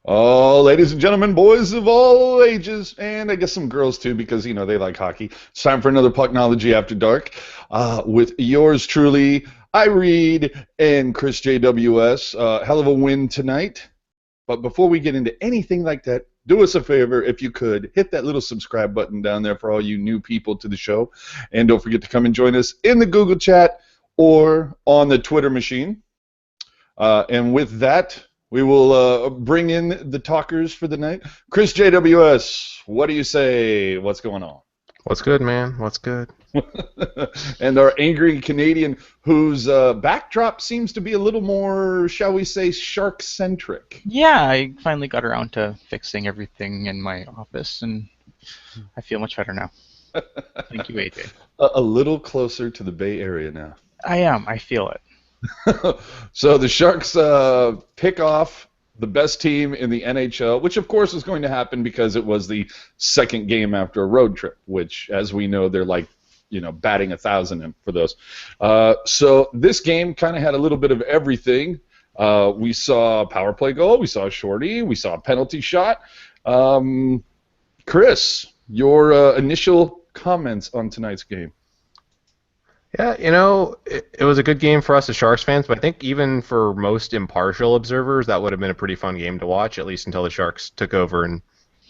Oh, ladies and gentlemen, boys of all ages, and I guess some girls too, because they like hockey. It's time for another Pucknology After Dark, with yours truly, I Reed and Chris JWS. Hell of a win tonight. But before we get into anything like that, do us a favor, if you could, hit that little subscribe button down there for all you new people to the show, and don't forget to come and join us in the Google chat or on the Twitter machine. And with that, we will bring in the talkers for the night. Chris JWS, what do you say? What's going on? What's good, man? What's good? And our angry Canadian, whose backdrop seems to be a little more, shall we say, shark-centric. Yeah, I finally got around to fixing everything in my office, and I feel much better now. Thank you, AJ. A little closer to the Bay Area now. I am. I feel it. So the Sharks pick off the best team in the NHL, which of course is going to happen because it was the second game after a road trip, which, as we know, they're like, batting 1,000 in for those. So this game kind of had a little bit of everything. We saw a power play goal, we saw a shorty, we saw a penalty shot. Chris, your initial comments on tonight's game? Yeah, it was a good game for us as Sharks fans, but I think even for most impartial observers, that would have been a pretty fun game to watch, at least until the Sharks took over and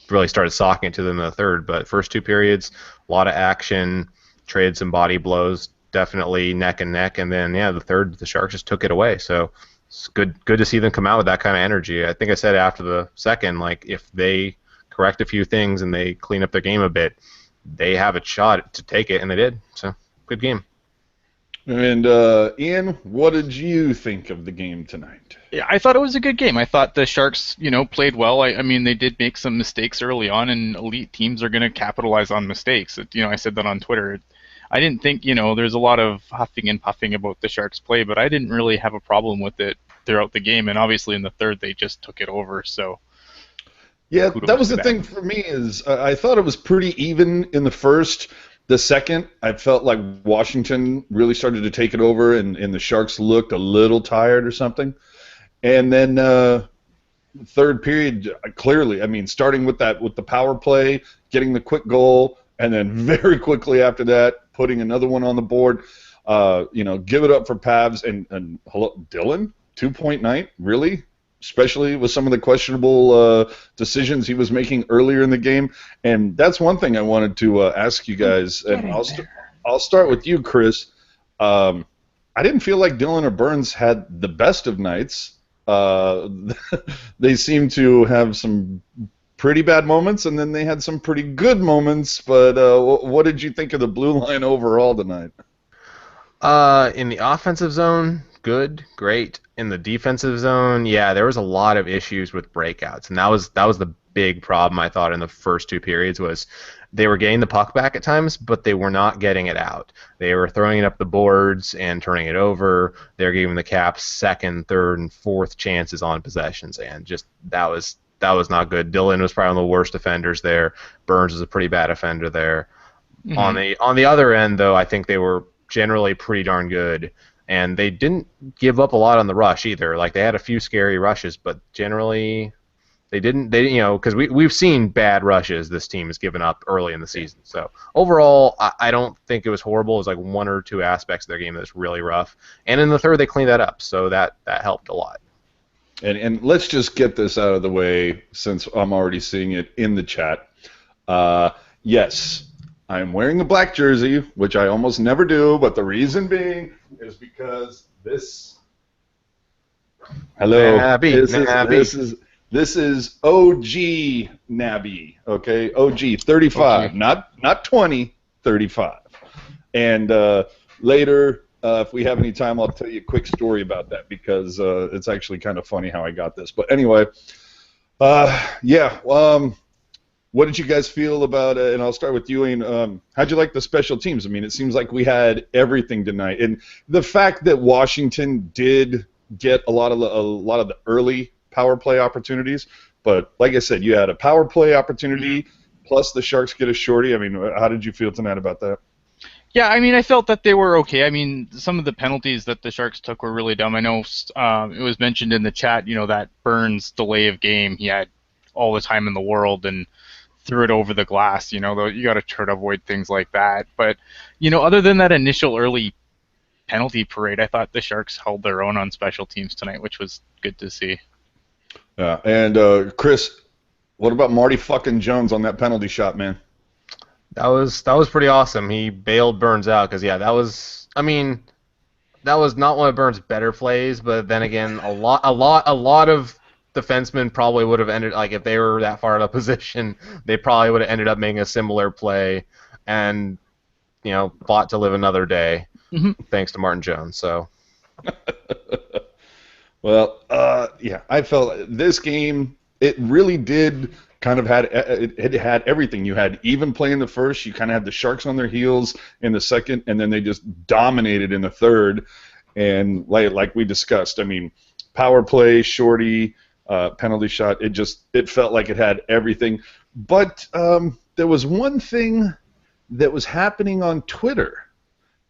really started socking it to them in the third. But first two periods, a lot of action, traded some body blows, definitely neck and neck, and then, the third, the Sharks just took it away. So it's good to see them come out with that kind of energy. I think I said after the second, like, if they correct a few things and they clean up their game a bit, they have a shot to take it, and they did. So, good game. And Ian, what did you think of the game tonight? Yeah, I thought it was a good game. I thought the Sharks, played well. I mean, they did make some mistakes early on, and elite teams are going to capitalize on mistakes. I said that on Twitter. I didn't think, there's a lot of huffing and puffing about the Sharks' play, but I didn't really have a problem with it throughout the game. And obviously in the third, they just took it over. So yeah, that was the thing for me is I thought it was pretty even in the first. The second, I felt like Washington really started to take it over, and the Sharks looked a little tired or something. And then third period, clearly, I mean, starting with the power play, getting the quick goal, and then very quickly after that, putting another one on the board. Give it up for Pavs and hello, Dylan, 2-point night, really? Especially with some of the questionable decisions he was making earlier in the game. And that's one thing I wanted to ask you guys, and I'll start with you, Chris. I didn't feel like Dylan or Burns had the best of nights. They seem to have some pretty bad moments, and then they had some pretty good moments, but what did you think of the blue line overall tonight? In the offensive zone, good, great. In the defensive zone, there was a lot of issues with breakouts, and that was the big problem I thought in the first two periods was they were getting the puck back at times, but they were not getting it out. They were throwing it up the boards and turning it over. They were giving the Caps second, third, and fourth chances on possessions, and just that was not good. Dylan was probably one of the worst defenders there. Burns was a pretty bad offender there. Mm-hmm. On the other end, though, I think they were generally pretty darn good. And they didn't give up a lot on the rush either. Like, they had a few scary rushes, but generally they didn't because we've seen bad rushes this team has given up early in the season. So overall, I don't think it was horrible. It was like one or two aspects of their game that's really rough. And in the third, they cleaned that up, so that helped a lot. And let's just get this out of the way since I'm already seeing it in the chat. Yes, I'm wearing a black jersey, which I almost never do, but the reason being is because this. Hello. Nabby. This is OG Nabby. Okay, OG 35, not 20, 35. And later, if we have any time, I'll tell you a quick story about that because it's actually kind of funny how I got this. But anyway, what did you guys feel about it? And I'll start with you, Ian. How'd you like the special teams? I mean, it seems like we had everything tonight, and the fact that Washington did get a lot of the early power play opportunities, but like I said, you had a power play opportunity plus the Sharks get a shorty. I mean, how did you feel tonight about that? Yeah, I mean, I felt that they were okay. I mean, some of the penalties that the Sharks took were really dumb. I know it was mentioned in the chat, that Burns delay of game, he had all the time in the world and threw it over the glass. Though you got to try to avoid things like that. But, other than that initial early penalty parade, I thought the Sharks held their own on special teams tonight, which was good to see. Yeah, and Chris, what about Marty fucking Jones on that penalty shot, man? That was pretty awesome. He bailed Burns out because that was that was not one of Burns' better plays, but then again, a lot of defensemen probably would have ended, like, if they were that far out of position, they probably would have ended up making a similar play and fought to live another day. Thanks to Martin Jones. So. Well, yeah, I felt this game, it really did kind of it had everything. You had even play in the first, you kind of had the Sharks on their heels in the second, and then they just dominated in the third. And like we discussed, I mean, power play, shorty, penalty shot, it felt like it had everything. But there was one thing that was happening on Twitter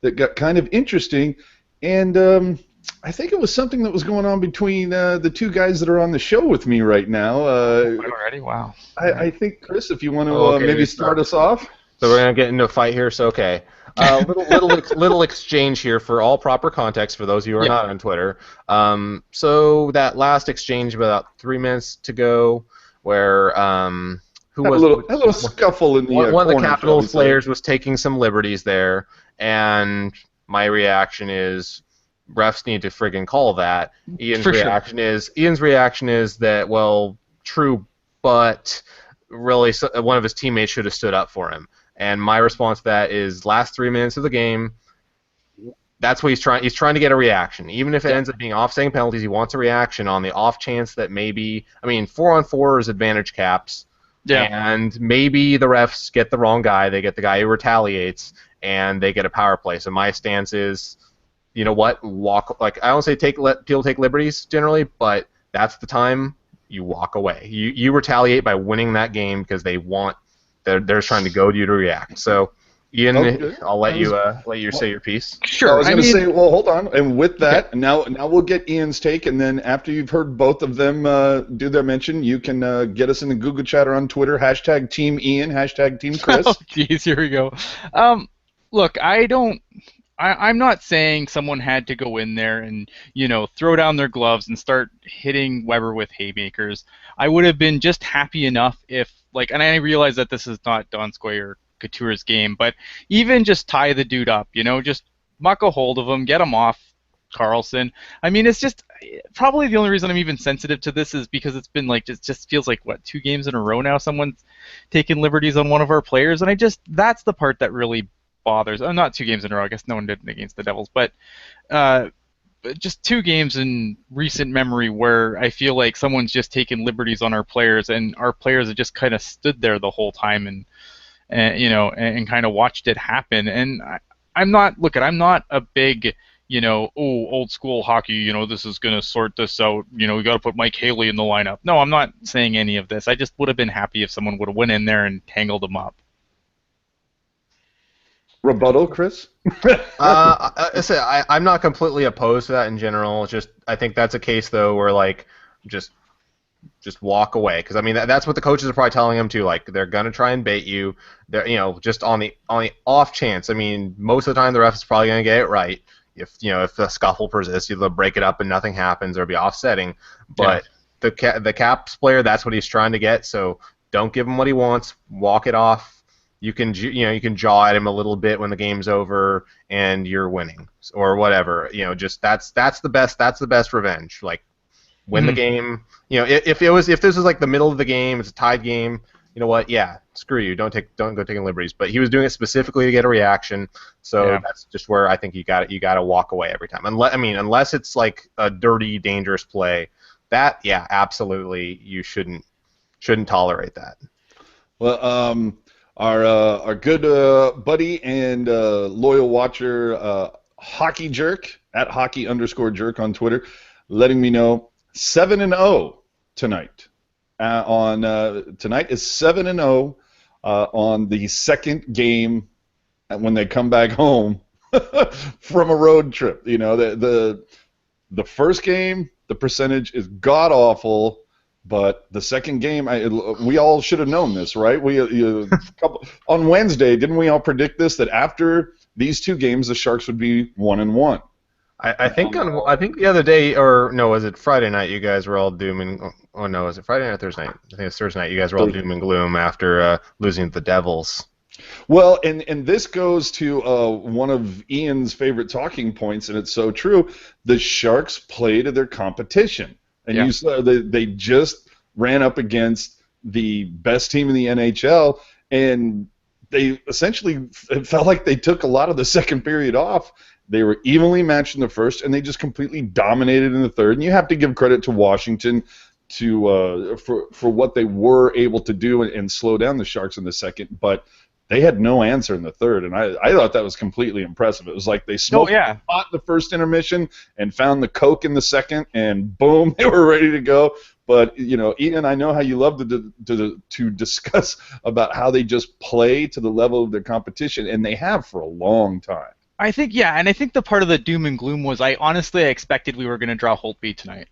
that got kind of interesting, and I think it was something that was going on between the two guys that are on the show with me right now. Already? Wow. I think, Chris, if you want to maybe start us off. So we're going to get into a fight here, so okay. Little exchange here for all proper context for those of you who are not on Twitter. So that last exchange about 3 minutes to go where a little scuffle in the one of the Capitals players was taking some liberties there, and my reaction is refs need to friggin' call that. Ian's reaction is that, well, true, but really one of his teammates should have stood up for him. And my response to that is, last 3 minutes of the game, that's what he's trying. He's trying to get a reaction. Even if it ends up being offsetting penalties, he wants a reaction on the off chance that maybe, 4-on-4 is advantage caps. Yeah. And maybe the refs get the wrong guy. They get the guy who retaliates, and they get a power play. So my stance is, you know what? I don't say people take liberties generally, but that's the time you walk away. You retaliate by winning that game because they're trying to goad you to react. So, Ian, I'll let you say your piece. Sure. I was going to say, well, hold on. And with that, now we'll get Ian's take, and then after you've heard both of them do their mention, you can get us in the Google chat or on Twitter, hashtag Team Ian, hashtag Team Chris. Oh, geez, here we go. Look, I'm not saying someone had to go in there and, throw down their gloves and start hitting Weber with haymakers. I would have been just happy enough if, and I realize that this is not Donskoy or Couture's game, but even just tie the dude up, just muck a hold of him, get him off Karlsson. It's just probably the only reason I'm even sensitive to this is because it's been it just feels like, 2 games in a row now someone's taking liberties on one of our players, and that's the part that really bothers. Not 2 games in a row, I guess no one did against the Devils, but just 2 games in recent memory where I feel like someone's just taken liberties on our players, and our players have just kind of stood there the whole time and kind of watched it happen. And I'm not a big, old school hockey, this is going to sort this out, we got to put Mike Haley in the lineup. No, I'm not saying any of this. I just would have been happy if someone would have went in there and tangled them up. Rebuttal, Chris? I'm not completely opposed to that in general. I think that's a case though where just walk away, because that's what the coaches are probably telling them to. They're gonna try and bait you. They're just on the off chance. Most of the time the ref is probably gonna get it right. If the scuffle persists, they'll break it up and nothing happens or be offsetting. But the Caps player, that's what he's trying to get. So don't give him what he wants. Walk it off. You can jaw at him a little bit when the game's over and you're winning or whatever. Just that's the best revenge. Win the game. If this was the middle of the game, it's a tied game. You know what? Yeah, screw you. Don't go taking liberties. But he was doing it specifically to get a reaction. So that's just where I think you got to walk away every time. Unless it's a dirty, dangerous play. That absolutely you shouldn't tolerate that. Well, our good buddy and loyal watcher, Hockey Jerk, at hockey_jerk on Twitter, letting me know 7-0 tonight. Tonight is 7-0 on the second game when they come back home from a road trip. You know, the first game, the percentage is god awful, but the second game, we all should have known this, right? On Wednesday, didn't we all predict this, that after these two games, the Sharks would be 1-1? I think the other day, or no, was it Friday night? You guys were all doom and no, was it Friday night or Thursday night? I think it was Thursday night. You guys were all doom and gloom after losing to the Devils. Well, and this goes to one of Ian's favorite talking points, and it's so true. The Sharks play to their competition, and you saw they just ran up against the best team in the NHL, and they essentially, it felt like they took a lot of the second period off. They were evenly matched in the first, and they just completely dominated in the third. And you have to give credit to Washington for what they were able to do and slow down the Sharks in the second, but they had no answer in the third, and I thought that was completely impressive. It was like they smoked pot the first intermission and found the Coke in the second, and boom, they were ready to go. But, you know, Ian, I know how you love to discuss about how they just play to the level of their competition, and they have for a long time. I think, and I think the part of the doom and gloom was I expected we were going to draw Holtby tonight,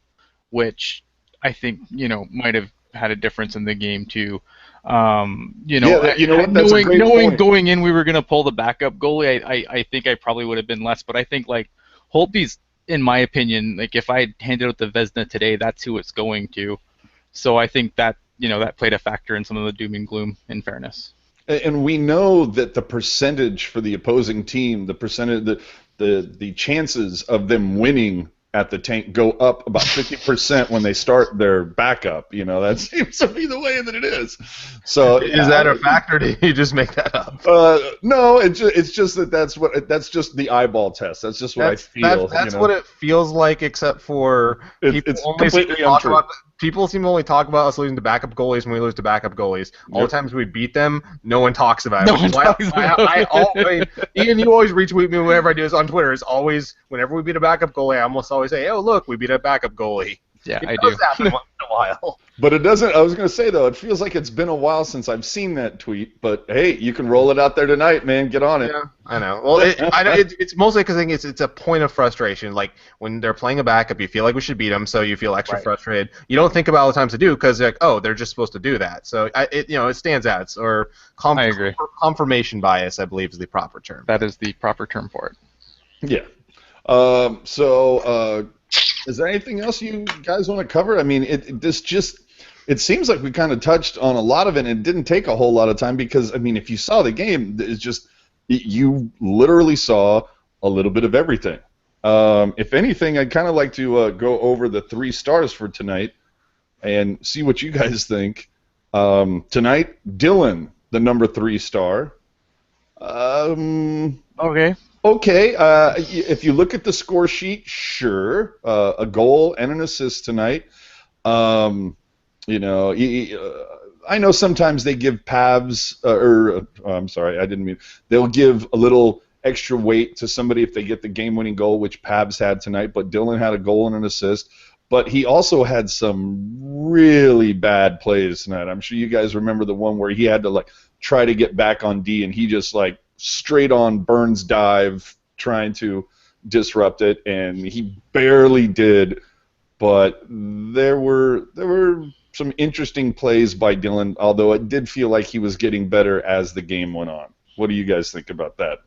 which I think, you know, might have had a difference in the game too. You know, knowing going in we were going to pull the backup goalie, I think I probably would have been less. But I think, like, Holtby's, in my opinion, like, if I handed out the Vezina today, that's who it's going to. So I think that, you know, that played a factor in some of the doom and gloom, in fairness. And we know that the percentage for the opposing team, the percentage, the chances of them winning at the tank go up about 50% when they start their backup. You know, that seems to be the way that it is. So is that a factor? Or do you just make that up? No, it's just that's just the eyeball test. That's just what I feel. That's what it feels like, except for it's completely untrue. People seem to only talk about us losing to backup goalies when we lose to backup goalies. All the times we beat them, no one talks about it. Ian, you always retweet me whenever I do this on Twitter. It's always, whenever we beat a backup goalie, I almost always say, oh, look, we beat a backup goalie. Yeah, it does happen once in a while. But it doesn't. I was going to say, though, it feels like it's been a while since I've seen that tweet. But hey, you can roll it out there tonight, man. Get on it. Yeah, I know. Well, it's mostly because I think it's a point of frustration. Like, when they're playing a backup, you feel like we should beat them, so you feel extra frustrated. You don't think about all the times to do because like, oh, they're just supposed to do that. So it stands out. I agree. Confirmation bias, I believe, is the proper term. That is the proper term for it. Yeah. Is there anything else you guys want to cover? I mean, it seems like we kind of touched on a lot of it, and it didn't take a whole lot of time because, I mean, if you saw the game, it's just you literally saw a little bit of everything. If anything, I'd kind of like to go over the 3 stars for tonight and see what you guys think. Tonight, Dylan, the number 3 star. Okay, if you look at the score sheet, sure, a goal and an assist tonight. You know, I know sometimes they give Pavs, I'm sorry, I didn't mean. They'll give a little extra weight to somebody if they get the game-winning goal, which Pavs had tonight. But Dylan had a goal and an assist. But he also had some really bad plays tonight. I'm sure you guys remember the one where he had to try to get back on D, and he just straight on Burns dive trying to disrupt it, and he barely did. But there were some interesting plays by Dylan, although it did feel like he was getting better as the game went on. What do you guys think about that?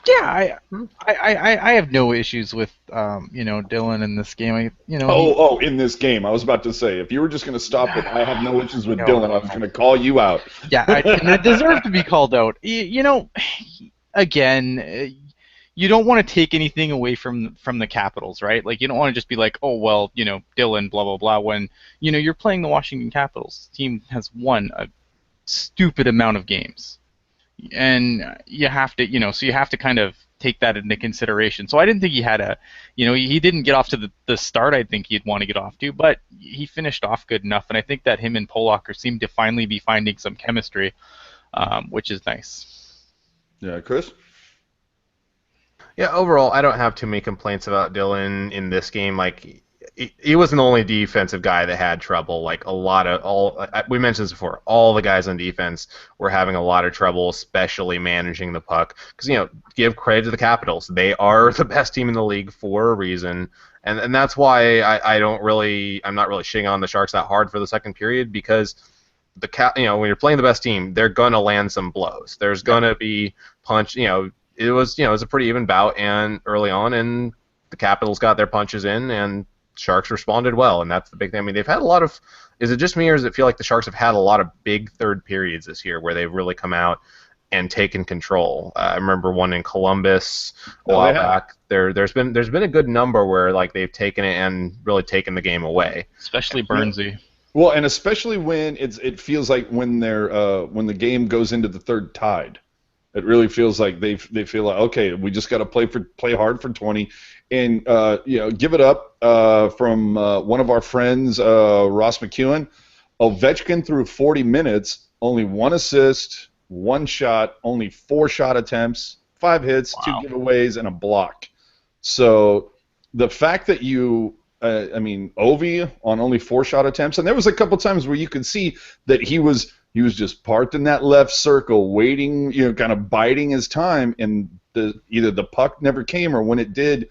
Yeah, I have no issues with Dylan in this game. In this game, I was about to say, if you were just going to stop with I have no issues with Dylan, I was going to call you out. Yeah, and I deserve to be called out. Again, you don't want to take anything away from the Capitals, right? Like, you don't want to just be like, oh well, Dylan, blah blah blah. When you're playing the Washington Capitals, the team has won a stupid amount of games. And you have to, so you have to kind of take that into consideration. So I didn't think he had he didn't get off to the start I think he'd want to get off to, but he finished off good enough. And I think that him and Polak seem to finally be finding some chemistry, which is nice. Yeah, Chris? Yeah, overall, I don't have too many complaints about Dylan in this game. Like, he wasn't the only defensive guy that had trouble. Like we mentioned this before, all the guys on defense were having a lot of trouble, especially managing the puck. Because give credit to the Capitals, they are the best team in the league for a reason, and that's why I'm not really shitting on the Sharks that hard for the second period, because when you're playing the best team, they're gonna land some blows. There's gonna be punch. It was a pretty even bout and early on, and the Capitals got their punches in, and Sharks responded well, and that's the big thing. I mean, they've had a lot of. Is it just me, or does it feel like the Sharks have had a lot of big third periods this year where they've really come out and taken control? I remember one in Columbus a while back. There's been a good number where like they've taken it and really taken the game away. Especially Burnsy. Well, and especially when it feels like when the game goes into the third tied. It really feels like they feel like, okay, we just got to play hard for 20, and give it up from one of our friends, Ross McEwen. Ovechkin through 40 minutes, only 1 assist, 1 shot, only 4 shot attempts, 5 hits, 2 giveaways, and a block. So the fact that Ovi on only 4 shot attempts, and there was a couple times where you could see that he was just parked in that left circle, waiting, kind of biding his time, and either the puck never came, or when it did,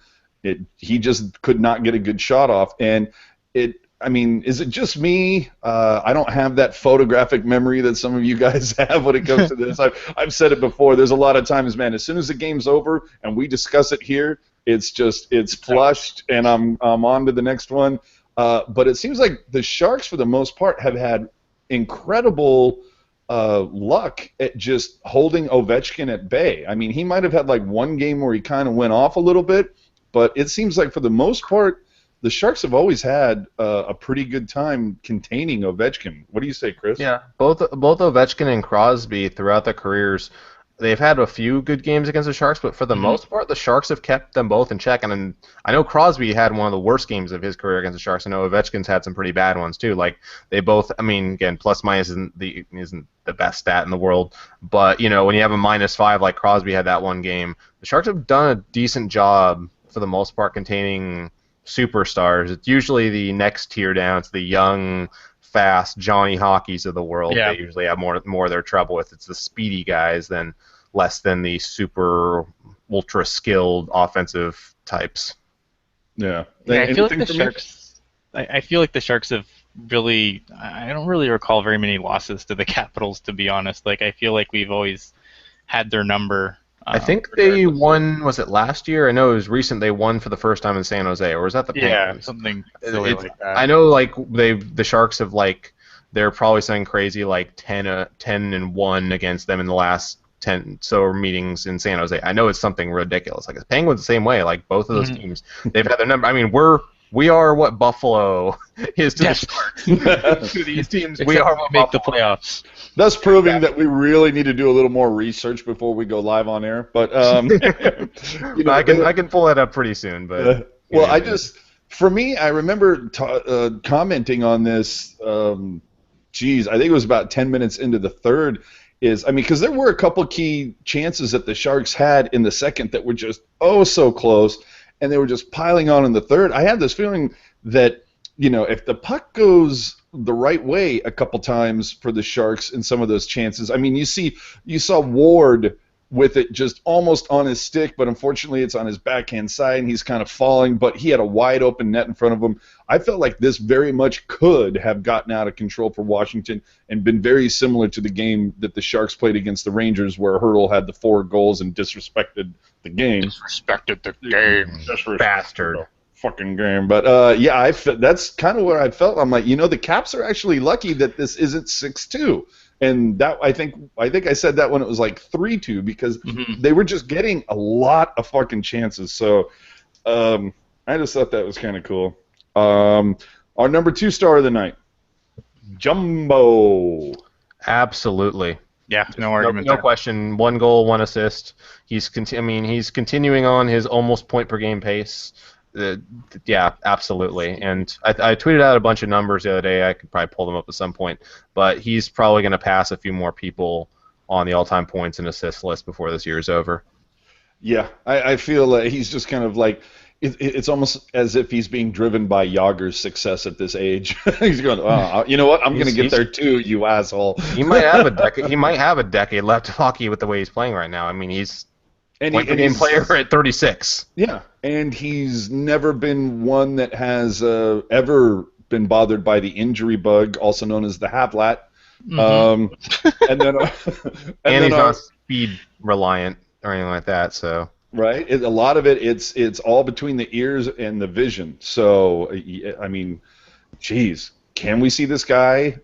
he just could not get a good shot off. And is it just me? I don't have that photographic memory that some of you guys have when it comes to this. I've said it before. There's a lot of times, man, as soon as the game's over and we discuss it here, it's flushed, and I'm on to the next one. But it seems like the Sharks, for the most part, have had incredible luck at just holding Ovechkin at bay. I mean, he might have had like one game where he kind of went off a little bit, but it seems like for the most part, the Sharks have always had a pretty good time containing Ovechkin. What do you say, Chris? Yeah, both Ovechkin and Crosby throughout their careers, they've had a few good games against the Sharks, but for the most part, the Sharks have kept them both in check. And I know Crosby had one of the worst games of his career against the Sharks. I know Ovechkin's had some pretty bad ones too. Like they both, again, plus minus isn't the best stat in the world, but when you have a -5 like Crosby had that one game, the Sharks have done a decent job for the most part containing superstars. It's usually the next tier down. It's the young, fast Johnny Hockeys of the world. Yeah. They usually have more of their trouble with. It's the speedy guys less than the super ultra skilled offensive types. Yeah. I feel like the Sharks. I feel like the Sharks have really. I don't really recall very many losses to the Capitals, to be honest. Like I feel like we've always had their number. I think they won. Was it last year? I know it was recent. They won for the first time in San Jose, or was that the Penguins? Yeah, something silly like that. I know, like the Sharks have they're probably saying crazy 10-1 against them in the last 10 meetings in San Jose. I know it's something ridiculous. Like the Penguins the same way. Like both of those teams, they've had their number. I mean, we are what Buffalo is to the Sharks. To these teams, we are what make Buffalo. the playoffs. Thus proving that we really need to do a little more research before we go live on air. But I can pull that up pretty soon. But for me, I remember commenting on this. I think it was about 10 minutes into the third. Because there were a couple key chances that the Sharks had in the second that were just so close, and they were just piling on in the third. I had this feeling that if the puck goes the right way a couple times for the Sharks in some of those chances. I mean, you saw Ward with it just almost on his stick, but unfortunately it's on his backhand side and he's kind of falling, but he had a wide open net in front of him. I felt like this very much could have gotten out of control for Washington and been very similar to the game that the Sharks played against the Rangers, where Hertl had the 4 goals and disrespected the game. Disrespected the game. Bastard. Fucking game. But that's kind of where I felt. I'm like, the Caps are actually lucky that this isn't 6-2. And that I think I said that when it was like 3-2, because they were just getting a lot of fucking chances. So I just thought that was kind of cool. Our number 2 star of the night, Jumbo. Absolutely. Yeah, no argument. No question. 1 goal, 1 assist. He's continuing on his almost point per game pace. Yeah, absolutely. And I tweeted out a bunch of numbers the other day. I could probably pull them up at some point. But he's probably going to pass a few more people on the all-time points and assist list before this year is over. Yeah, I feel like he's just kind of like it's almost as if he's being driven by Yager's success at this age. He's going, oh, you know what? I'm going to get there too, you asshole. He might have a decade. He might have a decade left of hockey with the way he's playing right now. I mean, he's point-per-game player at 36. Yeah, and he's never been one that has ever been bothered by the injury bug, also known as the Havlat. Mm-hmm. And he's not speed reliant or anything like that. So right, a lot of it's all between the ears and the vision. So I mean, geez, can we see this guy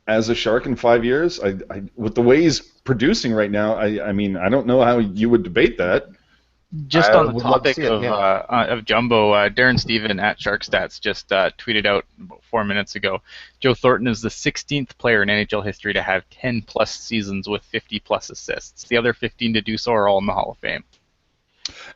as a Shark in 5 years? With the way he's producing right now, I mean, I don't know how you would debate that. Just on the topic of Jumbo, Darren Steven at SharkStats just tweeted out about 4 minutes ago, Joe Thornton is the 16th player in NHL history to have 10-plus seasons with 50-plus assists. The other 15 to do so are all in the Hall of Fame.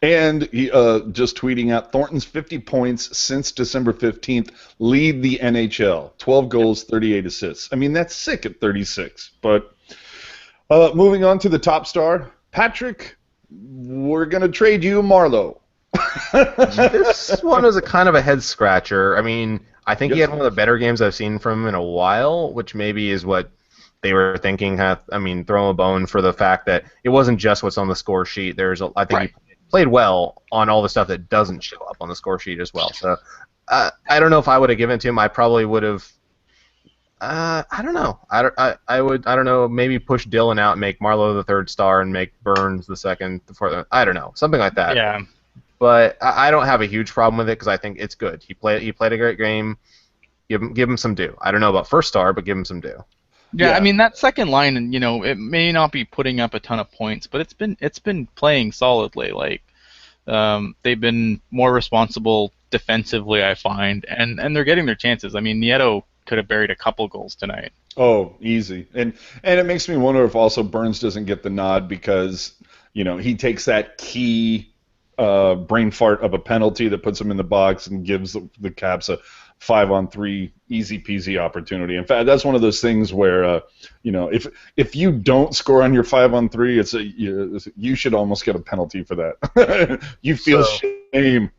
And he just tweeting out, Thornton's 50 points since December 15th lead the NHL. 12 goals, 38 assists. I mean, that's sick at 36. But moving on to the top star, Patrick, we're going to trade you Marleau. This one was a kind of a head-scratcher. I mean, I think he had one of the better games I've seen from him in a while, which maybe is what they were thinking. I mean, throw him a bone for the fact that it wasn't just what's on the score sheet. I think he played well on all the stuff that doesn't show up on the score sheet as well. So I don't know if I would have given it to him. I probably would have. I don't know. I don't know. Maybe push Dylan out and make Marleau the third star and make Burns the second, the fourth. I don't know. Something like that. Yeah. But I don't have a huge problem with it because I think it's good. He played a great game. Give him some due. I don't know about first star, but give him some due. Yeah, I mean that second line, and it may not be putting up a ton of points, but it's been playing solidly. Like they've been more responsible defensively, I find, and they're getting their chances. I mean, Nieto could have buried a couple goals tonight. Oh, easy. And it makes me wonder if also Burns doesn't get the nod because he takes that key brain fart of a penalty that puts him in the box and gives the Caps a 5-on-3 easy peasy opportunity. In fact, that's one of those things where if you don't score on your 5-on-3, you should almost get a penalty for that. You feel shame.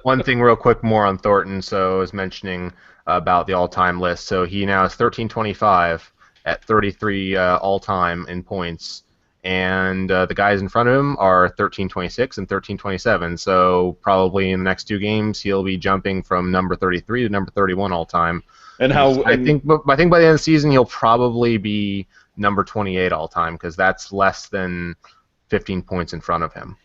One thing real quick more on Thornton. So I was mentioning about the all-time list. So he now is 1325 at 33 all-time in points. And the guys in front of him are 1326 and 1327. So probably in the next two games, he'll be jumping from number 33 to number 31 all time. I think by the end of the season, he'll probably be number 28 all time because that's less than 15 points in front of him.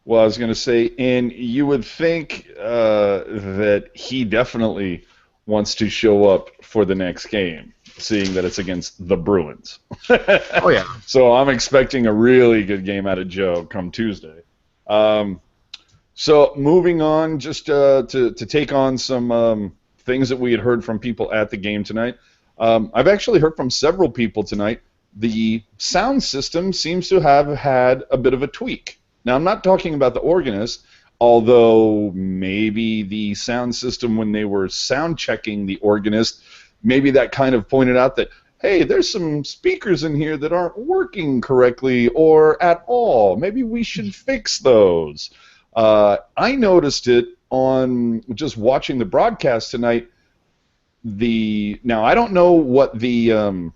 Well, I was going to say, and you would think that he definitely wants to show up for the next game, seeing that it's against the Bruins. Oh, yeah. So I'm expecting a really good game out of Joe come Tuesday. So moving on, just to take on some things that we had heard from people at the game tonight. I've actually heard from several people tonight. The sound system seems to have had a bit of a tweak. Now, I'm not talking about the organist, although maybe the sound system, when they were sound checking the organist, maybe that kind of pointed out that, hey, there's some speakers in here that aren't working correctly or at all. Maybe we should fix those. I noticed it on just watching the broadcast tonight. Now, I don't know what the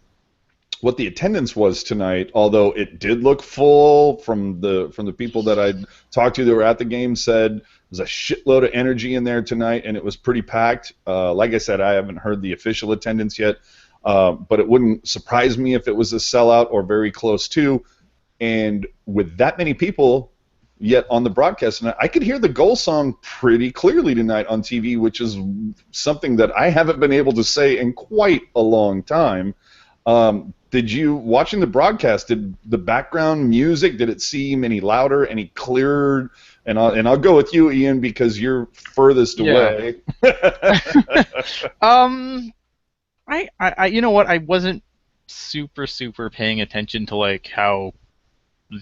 attendance was tonight, although it did look full from the people that I talked to that were at the game said there's a shitload of energy in there tonight, and it was pretty packed. Like I said, I haven't heard the official attendance yet, but it wouldn't surprise me if it was a sellout or very close to. And with that many people yet on the broadcast tonight, I could hear the goal song pretty clearly tonight on TV, which is something that I haven't been able to say in quite a long time. Did you, watching the broadcast, did the background music, did it seem any louder, any clearer? And I'll go with you, Ian, because you're furthest away. I you know what? I wasn't super paying attention to like how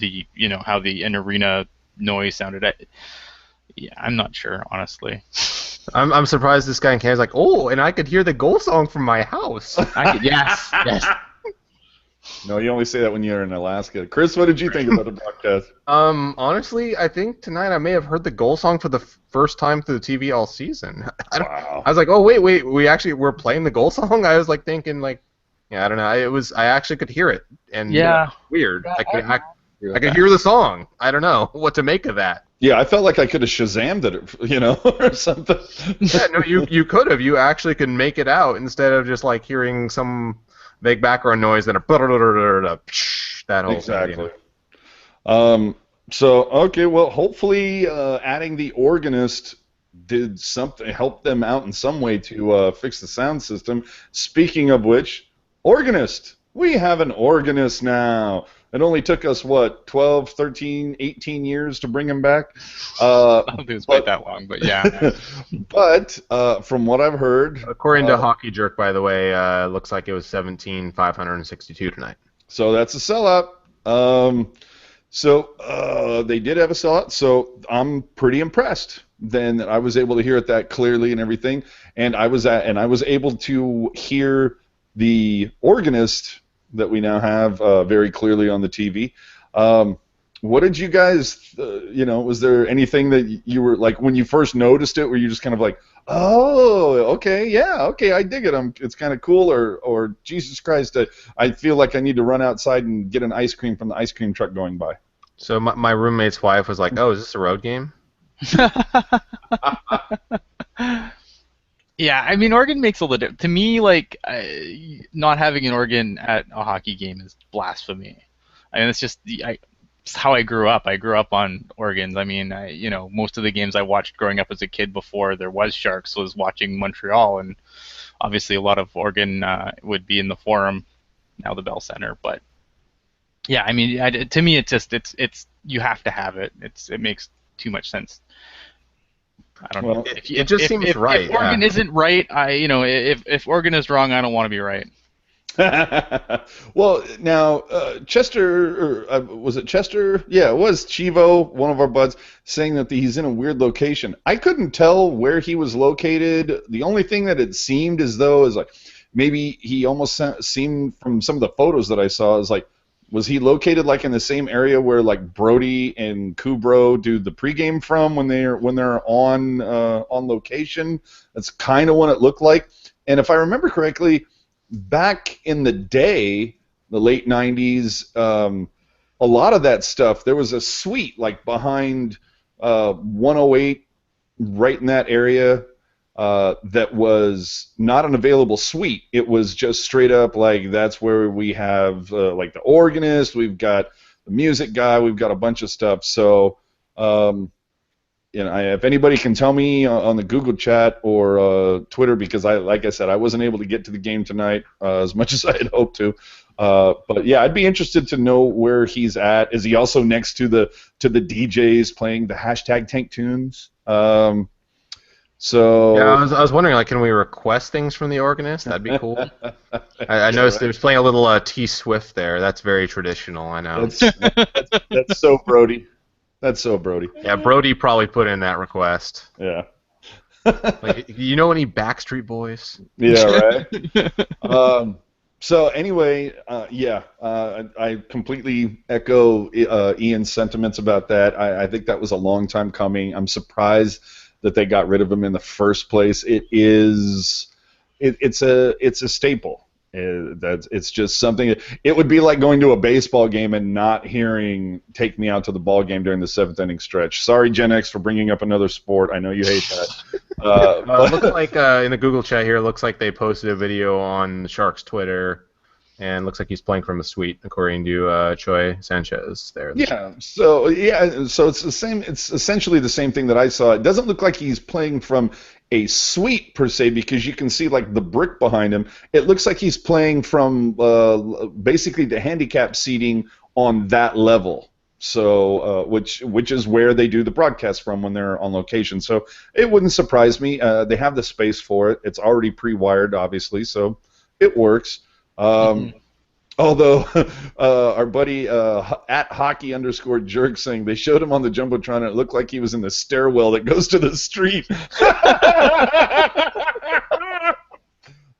the in-arena noise sounded. Yeah, I'm not sure, honestly. I'm surprised this guy in Canada's like, oh, and I could hear the goal song from my house. Yes. No, you only say that when you're in Alaska. Chris, what did you think about the broadcast? Honestly, I think tonight I may have heard the goal song for the first time through the TV all season. Wow. I was like, oh wait, we're playing the goal song. I was like thinking like, yeah, I don't know. I actually could hear it, and weird. I could hear the song. I don't know what to make of that. Yeah, I felt like I could have Shazammed it, or something. Yeah, no, you could have. You actually could make it out instead of just like hearing some vague background noise and that whole exactly. thing. So okay, well, hopefully, adding the organist did something, help them out in some way to fix the sound system. Speaking of which, organist, we have an organist now. It only took us, 12, 13, 18 years to bring him back? I don't think it's quite that long, but yeah. But from what I've heard... According to Hockey Jerk, by the way, looks like it was 17,562 tonight. So that's a sellout. So they did have a sellout, so I'm pretty impressed. Then I was able to hear it that clearly and everything, and I was able to hear the organist that we now have very clearly on the TV. What did you guys, was there anything that you were, like, when you first noticed it, were you just kind of like, oh, okay, yeah, okay, I dig it, it's kind of cool, or Jesus Christ, I feel like I need to run outside and get an ice cream from the ice cream truck going by? So my roommate's wife was like, oh, is this a road game? Yeah, I mean, organ makes a little difference. To me, like, not having an organ at a hockey game is blasphemy. I mean, it's how I grew up. I grew up on organs. I mean, most of the games I watched growing up as a kid before there was Sharks was watching Montreal, and obviously a lot of organ would be in the Forum, now the Bell Center. But yeah, I mean, to me, it's you have to have it. It makes too much sense. I don't know. It just seems right. If organ isn't right, if organ is wrong, I don't want to be right. Well, now Chester, was it Chester? Yeah, it was Chivo, one of our buds, saying that he's in a weird location. I couldn't tell where he was located. The only thing that it seemed as though is like maybe he almost seemed from some of the photos that I saw is like, was he located like in the same area where like Brody and Kubro do the pregame from when they're on location? That's kind of what it looked like. And if I remember correctly, back in the day, the late 90s, a lot of that stuff, there was a suite like behind 108 right in that area. That was not an available suite. It was just straight up like that's where we have like the organist, we've got the music guy, we've got a bunch of stuff. So, if anybody can tell me on the Google chat or Twitter, because like I said, I wasn't able to get to the game tonight as much as I had hoped to. But yeah, I'd be interested to know where he's at. Is he also next to the DJs playing the hashtag Tank Tunes? So yeah, I was wondering, like, can we request things from the organist? That'd be cool. I noticed he was playing a little T Swift there. That's very traditional. I know. That's so Brody. That's so Brody. Yeah, Brody probably put in that request. Yeah. Like, you know any Backstreet Boys? Yeah, right. So anyway, I completely echo Ian's sentiments about that. I think that was a long time coming. I'm surprised that they got rid of him in the first place. It's a staple. It's just something. It would be like going to a baseball game and not hearing "Take Me Out to the Ball Game" during the seventh inning stretch. Sorry, Gen X, for bringing up another sport. I know you hate that. Looks like in the Google chat here, it looks like they posted a video on the Sharks Twitter, and looks like he's playing from a suite, according to Choi Sanchez there. So it's the same. It's essentially the same thing that I saw. It doesn't look like he's playing from a suite per se, because you can see like the brick behind him. It looks like he's playing from basically the handicap seating on that level. So which is where they do the broadcast from when they're on location. So it wouldn't surprise me. They have the space for it. It's already pre-wired, obviously, so it works. Although our buddy at hockey_jerk saying they showed him on the Jumbotron and it looked like he was in the stairwell that goes to the street.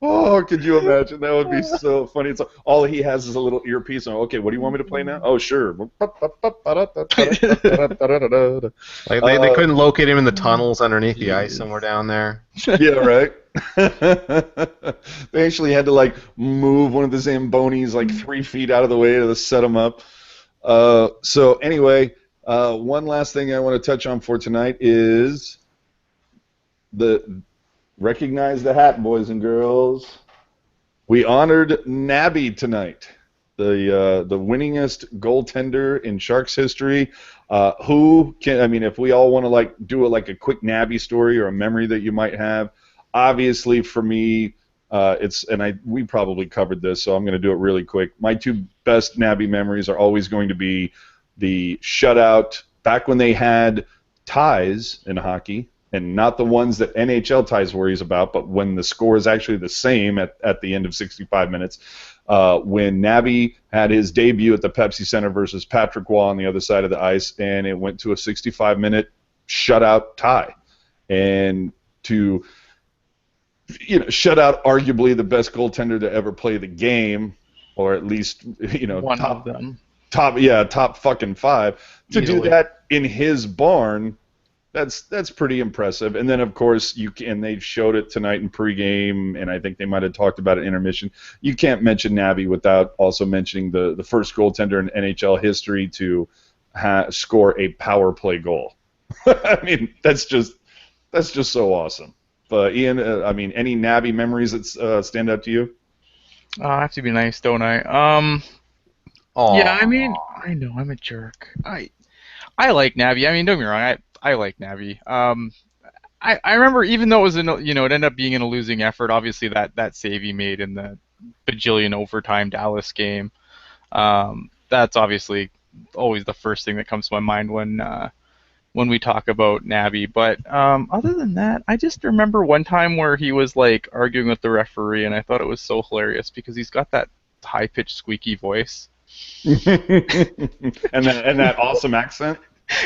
Oh, Oh, could you imagine? That would be so funny. It's like, all he has is a little earpiece. And, okay, what do you want me to play now? Oh, sure. Like they couldn't locate him in the tunnels underneath the ice somewhere down there. Yeah, right. They actually had to like move one of the Zambonis like 3 feet out of the way to set him up. So anyway, one last thing I want to touch on for tonight is recognize the hat, boys and girls. We honored Nabby tonight, the winningest goaltender in Sharks history. If we all want to like do a quick Nabby story or a memory that you might have, obviously for me, we probably covered this, so I'm going to do it really quick. My 2 best Nabby memories are always going to be the shutout back when they had ties in hockey, and not the ones that NHL ties worries about, but when the score is actually the same at the end of 65 minutes. When Nabby had his debut at the Pepsi Center versus Patrick Waugh on the other side of the ice, and it went to a 65-minute shutout tie. And to shut out arguably the best goaltender to ever play the game, or at least one of them. Top fucking 5. To Easily. do that in his barn, that's pretty impressive. And then of course they showed it tonight in pregame, and I think they might have talked about it in intermission. You can't mention Nabby without also mentioning the first goaltender in NHL history to score a power play goal. I mean, that's just so awesome. Ian, any Nabby memories that stand out to you? I have to be nice, don't I? Yeah, I mean, I know I'm a jerk. I like Nabby. I mean, don't get me wrong. I like Nabby. I remember, even though it was it ended up being in a losing effort. Obviously, that save he made in the bajillion overtime Dallas game. That's obviously always the first thing that comes to my mind when we talk about Nabby. But other than that, I just remember one time where he was like arguing with the referee, and I thought it was so hilarious because he's got that high-pitched, squeaky voice. and that awesome accent.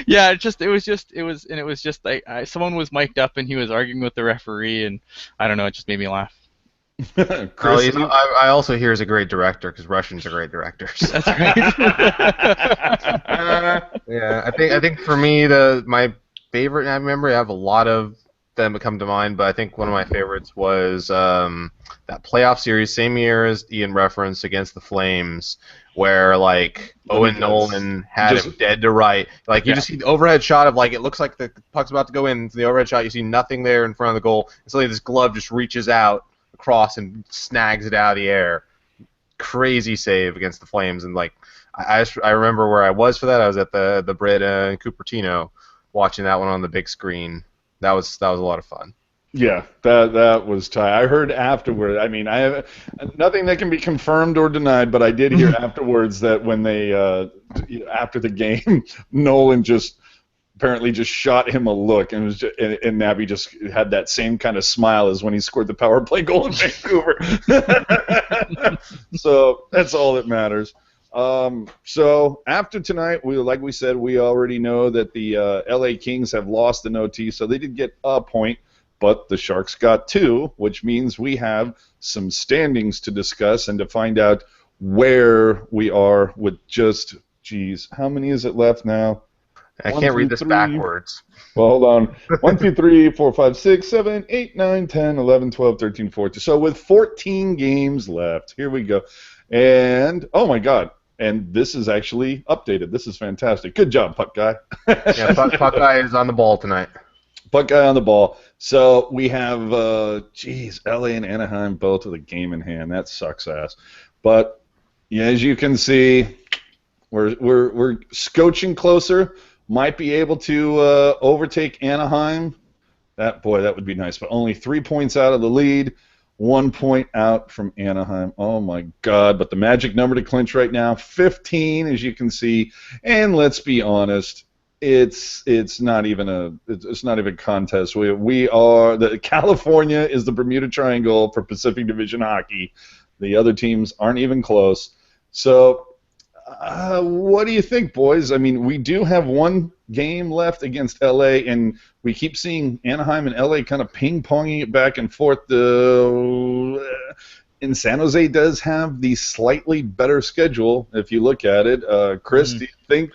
Yeah, it was just like someone was mic'd up and he was arguing with the referee, and I don't know, it just made me laugh. Chris, I also hear he's a great director because Russians are great directors. That's right. Yeah, I think for me my favorite Nabby memory, I have a lot of them that come to mind, but I think one of my favorites was that playoff series, same year as Ian referenced, against the Flames, where like Owen Nolan had him dead to right. Like you just see the overhead shot of like it looks like the puck's about to go in. The overhead shot, you see nothing there in front of the goal. And suddenly this glove just reaches out across and snags it out of the air. Crazy save against the Flames, and like I remember where I was for that. I was at the Brit in Cupertino watching that one on the big screen. That was a lot of fun. Yeah, that was tight. I heard afterward. I mean, I have nothing that can be confirmed or denied, but I did hear afterwards that when they after the game, Nolan apparently just shot him a look, and and Nabby just had that same kind of smile as when he scored the power play goal in Vancouver. So that's all that matters. So after tonight, like we said, we already know that the LA Kings have lost in OT, so they did get a point, but the Sharks got 2, which means we have some standings to discuss and to find out where we are with just, how many is it left now? I can't read this backwards. Well, hold on. 1, 2, 3, 4, 5, 6, 7, 8, 9, 10, 11, 12, 13, 14. So with 14 games left, here we go. And, oh my God. And this is actually updated. This is fantastic. Good job, Puck Guy. Yeah, Puck Guy is on the ball tonight. Puck Guy on the ball. So we have, LA and Anaheim both with a game in hand. That sucks ass. But yeah, as you can see, we're scooching closer. Might be able to overtake Anaheim. That would be nice. But only 3 points out of the lead. 1 point out from Anaheim. Oh my God! But the magic number to clinch right now, 15, as you can see. And let's be honest, it's not even a contest. We are California is the Bermuda Triangle for Pacific Division hockey. The other teams aren't even close. So What do you think, boys? I mean, we do have one game left against LA, and we keep seeing Anaheim and LA kind of ping-ponging it back and forth. And San Jose does have the slightly better schedule if you look at it. Chris, do you think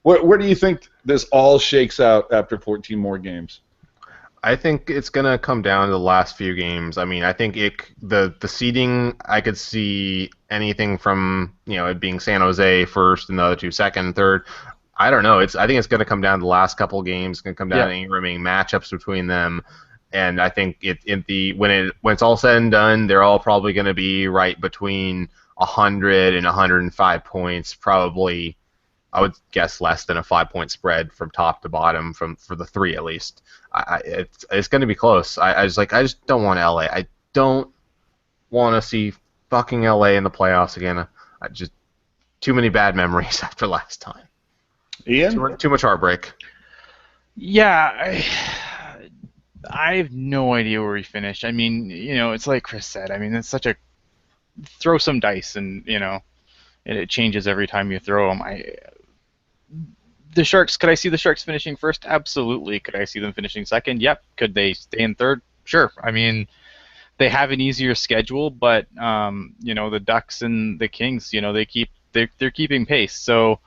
where do you think this all shakes out after 14 more games? I think it's gonna come down to the last few games. I mean, I think the seeding, I could see anything from it being San Jose first and the other two second, third. I don't know. I think it's gonna come down to the last couple games. It's gonna come down to any remaining matchups between them. And I think when it's all said and done, they're all probably going to be right between 100 and 105 points. Probably, I would guess less than a 5-point spread from top to bottom for the three at least. It's going to be close. I just don't want LA. I don't want to see fucking LA in the playoffs again. Too many bad memories after last time. Ian? Too much heartbreak. Yeah. I have no idea where he finished. I mean, it's like Chris said. I mean, it's such a throw some dice, and it changes every time you throw them. The Sharks. Could I see the Sharks finishing first? Absolutely. Could I see them finishing second? Yep. Could they stay in third? Sure. I mean, they have an easier schedule, but the Ducks and the Kings, they're keeping pace. So.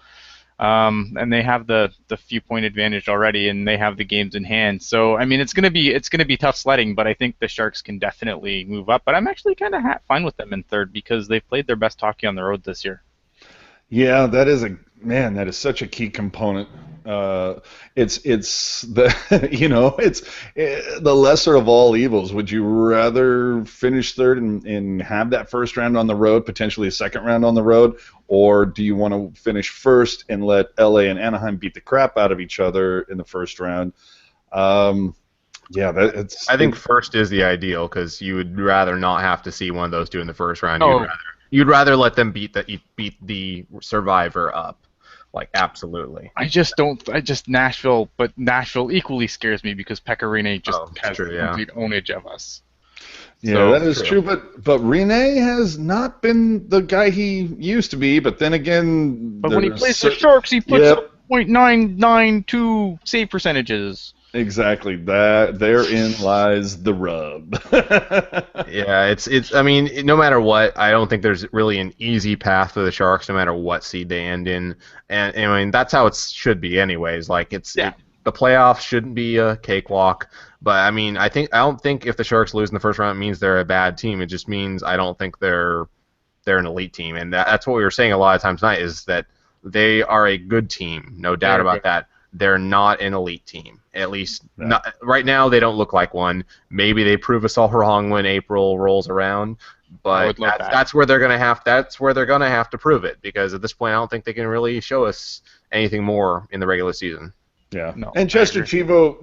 And they have the few point advantage already, and they have the games in hand. So I mean, it's gonna be tough sledding, but I think the Sharks can definitely move up. But I'm actually kind of fine with them in third because they've played their best hockey on the road this year. Yeah, that is such a key component. It's the the lesser of all evils. Would you rather finish third and have that first round on the road, potentially a second round on the road, or do you want to finish first and let LA and Anaheim beat the crap out of each other in the first round? I think first is the ideal because you would rather not have to see one of those two in the first round. Oh. You'd rather let them beat the survivor up. Like, absolutely. Nashville equally scares me because Pekka Rinne just has complete ownage of us. Yeah, so, that is true, but Rinne has not been the guy he used to be, but then again... But when he plays the Sharks, he puts up .992 save percentages. Exactly. Therein lies the rub. Yeah, it's. I mean, no matter what, I don't think there's really an easy path for the Sharks, no matter what seed they end in. And I mean, that's how it should be, anyways. Like the playoffs shouldn't be a cakewalk. But I mean, I don't think if the Sharks lose in the first round, it means they're a bad team. It just means I don't think they're an elite team, and that's what we were saying a lot of times tonight is that they are a good team, no doubt about that. They're not an elite team. At least not, right now, they don't look like one. Maybe they prove us all wrong when April rolls around, but that's where they're gonna have. That's where they're gonna have to prove it because at this point, I don't think they can really show us anything more in the regular season. Yeah, no, and Chester Chivo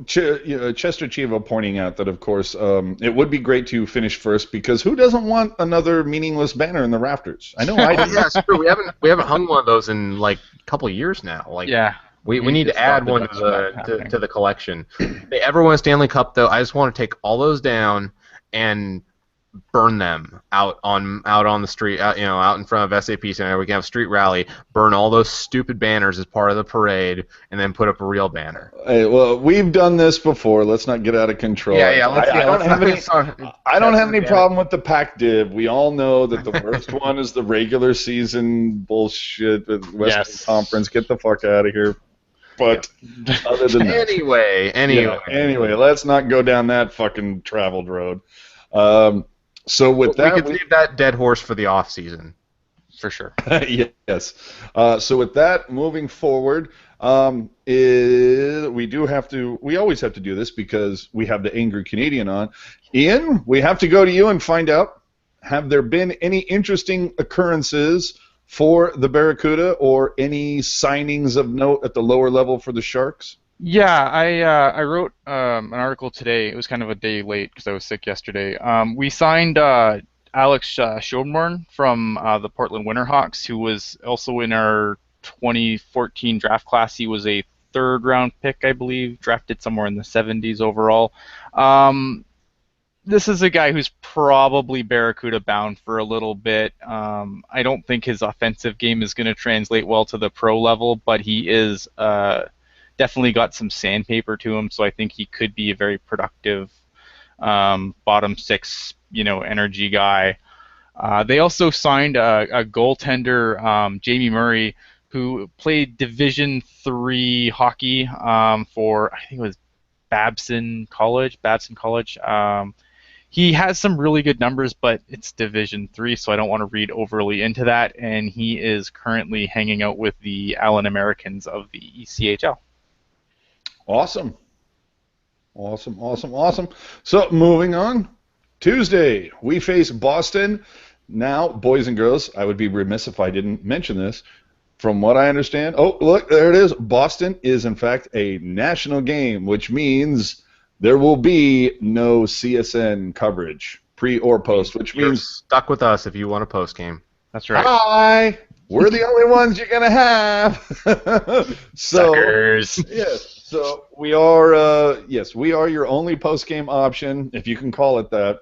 pointing out that, of course, it would be great to finish first because who doesn't want another meaningless banner in the rafters? I know I do. Yeah, it's true. We haven't hung one of those in like a couple of years now. Like, yeah. We need to add one to the collection. If they ever win a Stanley Cup, though, I just want to take all those down and burn them out on the street, out in front of SAP Center. We can have a street rally, burn all those stupid banners as part of the parade, and then put up a real banner. Hey, well, we've done this before. Let's not get out of control. I don't have any problem with the pack div. We all know that the worst one is the regular season bullshit with Western Conference. Get the fuck out of here. But other than that, anyway, let's not go down that fucking traveled road. So with that, we could leave that dead horse for the off season, for sure. Yes. So with that, moving forward, we always have to do this because we have the angry Canadian on. Ian, we have to go to you and find out: have there been any interesting occurrences for the Barracuda or any signings of note at the lower level for the Sharks? Yeah, I wrote an article today. It was kind of a day late because I was sick yesterday. We signed Alex Schoenborn from the Portland Winterhawks, who was also in our 2014 draft class. He was a third-round pick, I believe, drafted somewhere in the 70s overall. this is a guy who's probably Barracuda bound for a little bit. I don't think his offensive game is going to translate well to the pro level, but he is definitely got some sandpaper to him, so I think he could be a very productive bottom six, energy guy. They also signed a goaltender, Jamie Murray, who played Division III hockey for, I think it was Babson College. He has some really good numbers, but it's Division III, so I don't want to read overly into that. And he is currently hanging out with the Allen Americans of the ECHL. Awesome. So, moving on. Tuesday, we face Boston. Now, boys and girls, I would be remiss if I didn't mention this. From what I understand, oh, look, there it is. Boston is, in fact, a national game, which means there will be no CSN coverage, pre or post, which means... stuck with us if you want a post game. That's right. Hi! We're the only ones you're going to have. Suckers. Yes. So we are, we are your only post-game option, if you can call it that,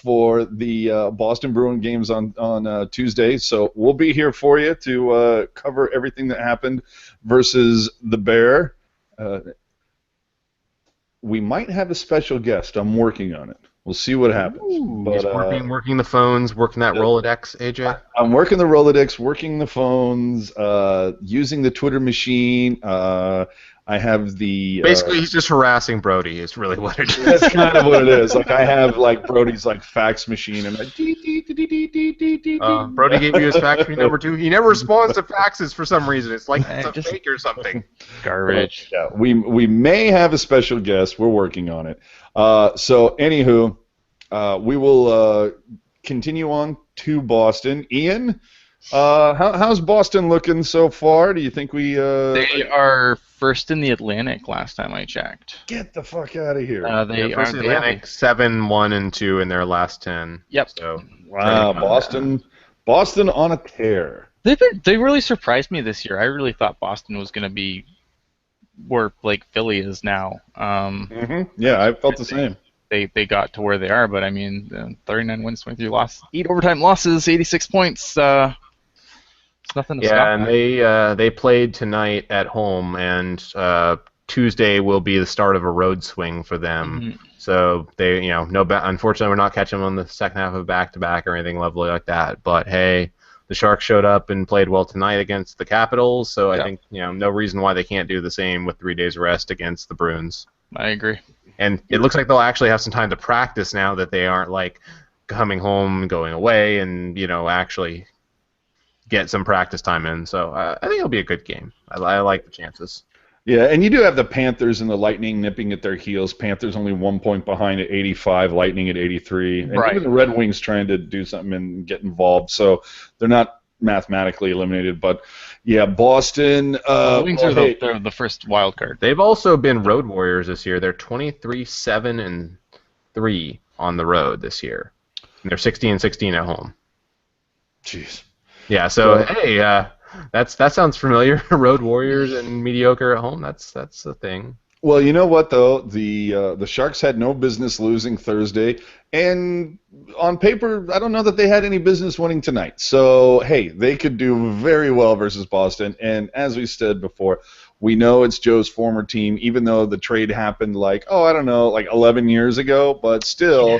for the Boston Bruin games on Tuesday. So we'll be here for you to cover everything that happened versus the Bear. We might have a special guest. I'm working on it. We'll see what happens. Ooh, but, working the phones, working that Rolodex, AJ? I'm working the Rolodex, working the phones, using the Twitter machine. I have the... Basically, he's just harassing Brody is really what it is. That's kind of what it is. Like, I have, Brody's, fax machine, and Brody gave you his fax machine number, too? He never responds to faxes for some reason. It's like it's a fake or something. Garbage. Yeah, we may have a special guest. We're working on it. So, anywho, we will continue on to Boston. Ian, how's Boston looking so far? Do you think we... They are first in the Atlantic last time I checked. Get the fuck out of here. They are in the Atlantic 7-1-2 in their last 10. Yep. So, wow, Boston on a tear. They really surprised me this year. I really thought Boston was going to be where Philly is now. Yeah, I felt the same. They got to where they are, but 39 wins, 23 losses, 8 overtime losses, 86 points. It's nothing to stop. Yeah, and they played tonight at home, and Tuesday will be the start of a road swing for them. Mm-hmm. So they, unfortunately, we're not catching them on the second half of back-to-back or anything lovely like that. But hey, the Sharks showed up and played well tonight against the Capitals, so I think no reason why they can't do the same with 3 days rest against the Bruins. I agree. And it looks like they'll actually have some time to practice now that they aren't coming home, going away, and actually get some practice time in. So I think it'll be a good game. I like the chances. Yeah, and you do have the Panthers and the Lightning nipping at their heels. Panthers only 1 point behind at 85, Lightning at 83. And even the Red Wings trying to do something and get involved. So they're not mathematically eliminated. But, yeah, Boston... the Wings are the first wild card. They've also been road warriors this year. They're 23-7-3 on the road this year. And they're 16-16 at home. Jeez. Yeah, so, hey, that sounds familiar. Road warriors and mediocre at home, that's the thing. Well, you know what, though? The Sharks had no business losing Thursday, and on paper, I don't know that they had any business winning tonight. So, hey, they could do very well versus Boston, and as we said before, we know it's Joe's former team, even though the trade happened 11 years ago, but still,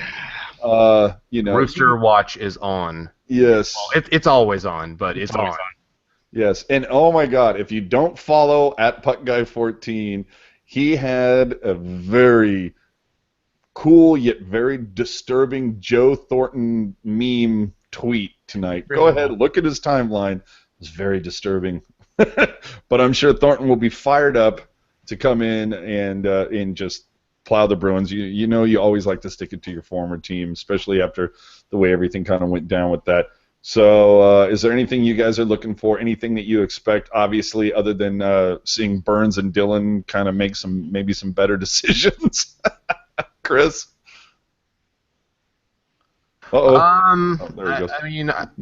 Rooster Watch is on. Yes. Well, it's always on, but it's on. Yes, and oh my God, if you don't follow @PuckGuy14, he had a very cool yet very disturbing Joe Thornton meme tweet tonight. Go ahead, look at his timeline. It's very disturbing. But I'm sure Thornton will be fired up to come in and just plow the Bruins. You always like to stick it to your former team, especially after the way everything kind of went down with that. So is there anything you guys are looking for, anything that you expect, obviously, other than seeing Burns and Dillon kind of make maybe some better decisions? Chris? There he goes.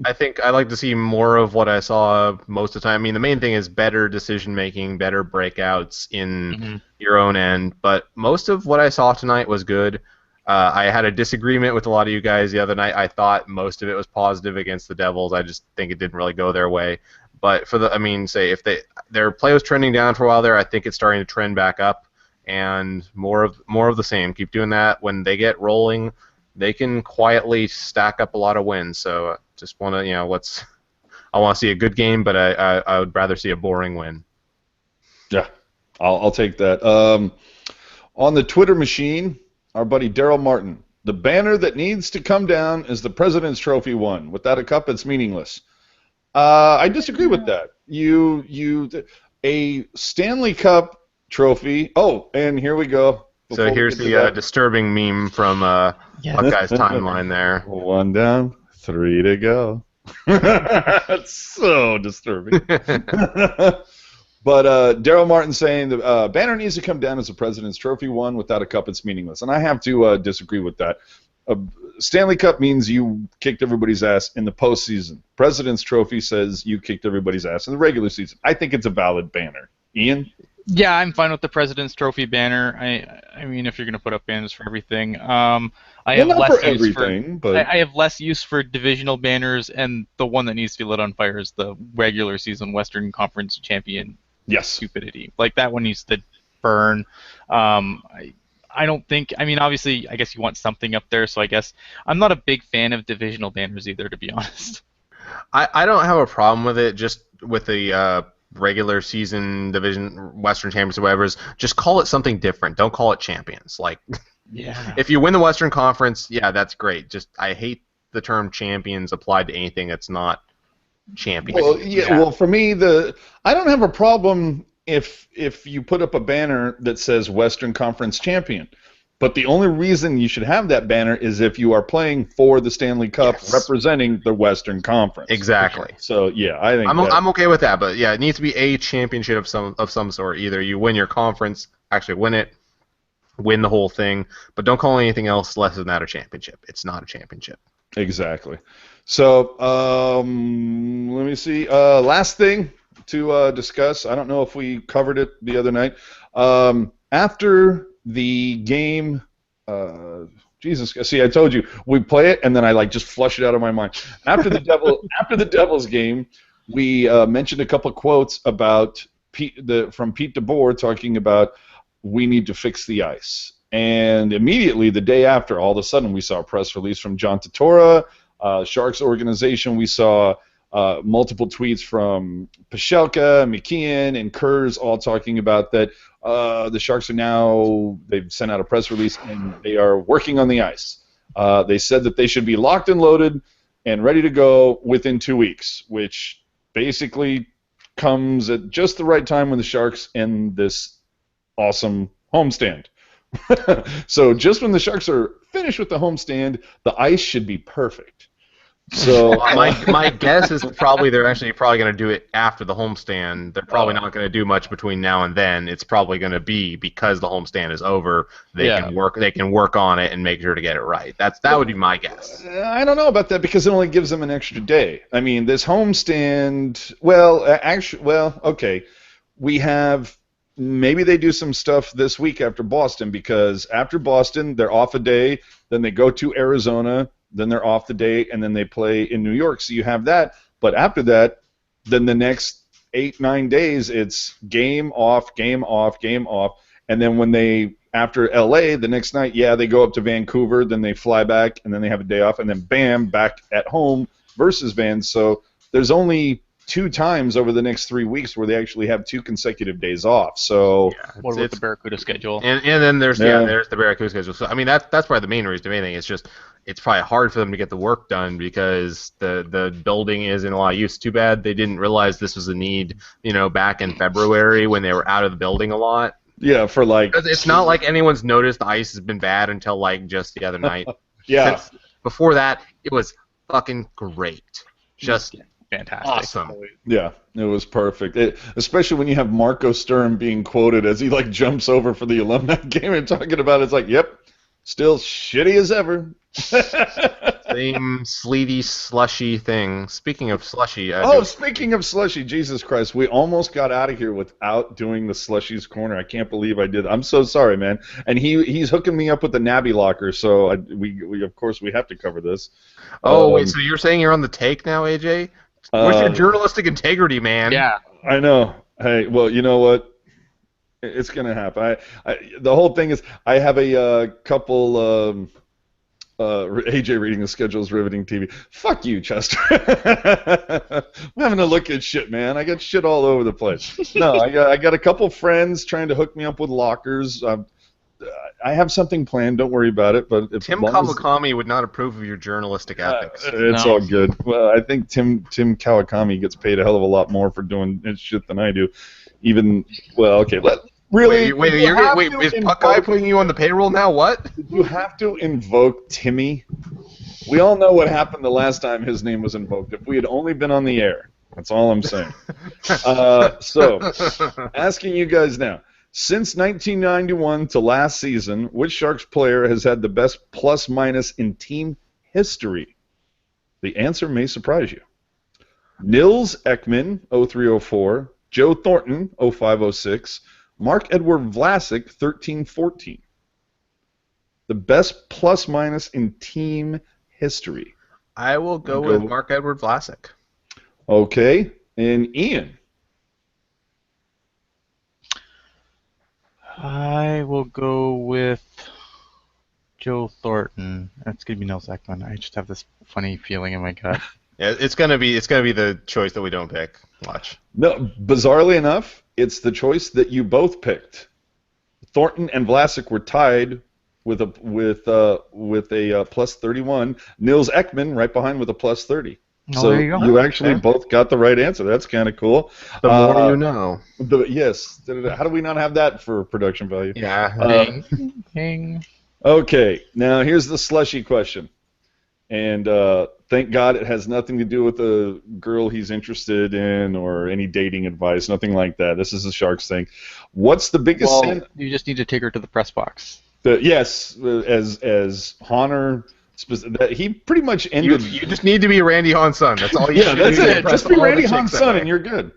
I think I like to see more of what I saw most of the time. The main thing is better decision-making, better breakouts in your own end, but most of what I saw tonight was good. I had a disagreement with a lot of you guys the other night. I thought most of it was positive against the Devils. I just think it didn't really go their way. But say if their play was trending down for a while there, I think it's starting to trend back up, and more of the same. Keep doing that. When they get rolling, they can quietly stack up a lot of wins. So just want to, I want to see a good game, but I would rather see a boring win. Yeah, I'll take that. On the Twitter machine, our buddy Daryl Martin. The banner that needs to come down is the President's Trophy one. Without a cup, it's meaningless. I disagree with that. A Stanley Cup trophy. Oh, and here we go. So here's the disturbing meme from Buckeyes timeline there. 1 down, 3 to go. That's so disturbing. But Daryl Martin saying the banner needs to come down as the President's Trophy one. Without a cup, it's meaningless. And I have to disagree with that. Stanley Cup means you kicked everybody's ass in the postseason. President's Trophy says you kicked everybody's ass in the regular season. I think it's a valid banner. Ian? Yeah, I'm fine with the President's Trophy banner. I mean, if you're going to put up banners for everything, I have less use for divisional banners, and the one that needs to be lit on fire is the regular season Western Conference champion. Yes. Stupidity. Like, that one needs to burn. I don't think, I mean, obviously, I guess you want something up there, so I guess I'm not a big fan of divisional banners either, to be honest. I don't have a problem with it, just with the regular season division, Western Champions, or whatever. Just call it something different. Don't call it champions. Like, yeah. If you win the Western Conference, yeah, that's great. Just, I hate the term champions applied to anything that's not champion. Well, well, for me, I don't have a problem if you put up a banner that says Western Conference champion. But the only reason you should have that banner is if you are playing for the Stanley Cup, representing the Western Conference. Exactly. So yeah, I think I'm okay with that. But yeah, it needs to be a championship of some sort. Either you win your conference, actually win the whole thing, but don't call anything else less than that a championship. It's not a championship. Exactly. So let me see. Last thing to discuss. I don't know if we covered it the other night. After the game, Jesus, see, I told you we play it and then I just flush it out of my mind. After the Devils game, we mentioned a couple of quotes about from Pete DeBoer talking about we need to fix the ice. And immediately the day after, all of a sudden, we saw a press release from John Tortora, Sharks organization. We saw multiple tweets from Pavelka, McKeon, and Kurz all talking about that the Sharks they've sent out a press release and they are working on the ice. They said that they should be locked and loaded and ready to go within 2 weeks, which basically comes at just the right time when the Sharks end this awesome homestand. So just when the Sharks are finished with the homestand, the ice should be perfect. So my guess is probably they're probably going to do it after the homestand. They're probably not going to do much between now and then. It's probably going to be because the homestand is over. They can work on it and make sure to get it right. That would be my guess. I don't know about that because it only gives them an extra day. I mean, this homestand. Okay, we have. Maybe they do some stuff this week after Boston because after Boston they're off a day, then they go to Arizona, then they're off the day, and then they play in New York. So you have that. But after that, then the next 8-9 days it's game off, game off, game off, and then when after LA the next night, they go up to Vancouver, then they fly back, and then they have a day off, and then bam, back at home versus Vans. So there's only 2 times over the next 3 weeks where they actually have 2 consecutive days off. So what about the Barracuda schedule? And then there's the Barracuda schedule. So I mean that's probably the main reason to anything. It's just it's probably hard for them to get the work done because the building is in a lot of use. Too bad they didn't realize this was a need, back in February when they were out of the building a lot. Yeah, for it's not like anyone's noticed the ice has been bad until just the other night. Yeah. Before that, it was fucking great. Just fantastic. Awesome. Yeah, it was perfect. Especially when you have Marco Sturm being quoted as he jumps over for the alumni game and talking about it's yep, still shitty as ever. Same sleety, slushy thing. Speaking of slushy, Speaking of slushy, Jesus Christ, we almost got out of here without doing the slushies corner. I can't believe I did. I'm so sorry, man. And he's hooking me up with the Nabby locker, so we of course we have to cover this. Wait, so you're saying you're on the take now, AJ? Where's your journalistic integrity, man? Yeah. I know. Hey, well, you know what? It's gonna happen. The whole thing is, I have a couple. AJ reading the schedule is riveting TV. Fuck you, Chester. I'm having to look at shit, man. I got shit all over the place. No, I got a couple friends trying to hook me up with lockers. I have something planned. Don't worry about it. But Tim Kawakami would not approve of your journalistic ethics. It's all good. Well, I think Tim Kawakami gets paid a hell of a lot more for doing shit than I do. Okay. Really? Wait, is Puck Guy putting you on the payroll now? What? You have to invoke Timmy. We all know what happened the last time his name was invoked. If we had only been on the air. That's all I'm saying. So, asking you guys now. Since 1991 to last season, which Sharks player has had the best plus-minus in team history? The answer may surprise you. Nils Ekman, 0304. Joe Thornton, 0506. Marc-Edouard Vlasic, 13-14. The best plus-minus in team history. I will go with Marc-Edouard Vlasic. Okay. And Ian? I will go with Joe Thornton. That's going to be Nils Ekman. I just have this funny feeling in my gut. Yeah, it's gonna be the choice that we don't pick. Watch. No, bizarrely enough, it's the choice that you both picked. Thornton and Vlasic were tied with a plus 31. Nils Ekman right behind with a plus 30. Oh, so there you go. you actually both got the right answer. That's kind of cool. The more you know. Yes. How do we not have that for production value? Yeah. Ding. Okay. Now here's the slushy question. And thank God it has nothing to do with the girl he's interested in or any dating advice, nothing like that. This is the Sharks thing. What's the biggest sin? You just need to take her to the press box. Yes, as Honor, he pretty much ended. You just need to be Randy Hahn's son. That's all you need. That's it. Just be Randy Hahn's son and you're good.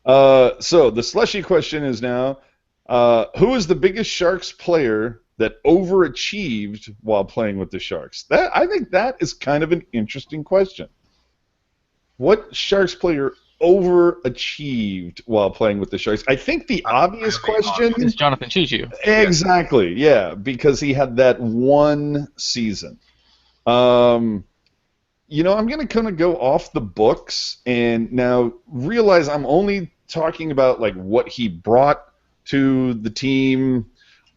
So the slushy question is now, who is the biggest Sharks player that overachieved while playing with the Sharks? I think that is kind of an interesting question. What Sharks player overachieved while playing with the Sharks? I think the obvious question is Jonathan Cheechoo. Exactly, yeah, because he had that one season. I'm going to kind of go off the books and now realize I'm only talking about like what he brought to the team,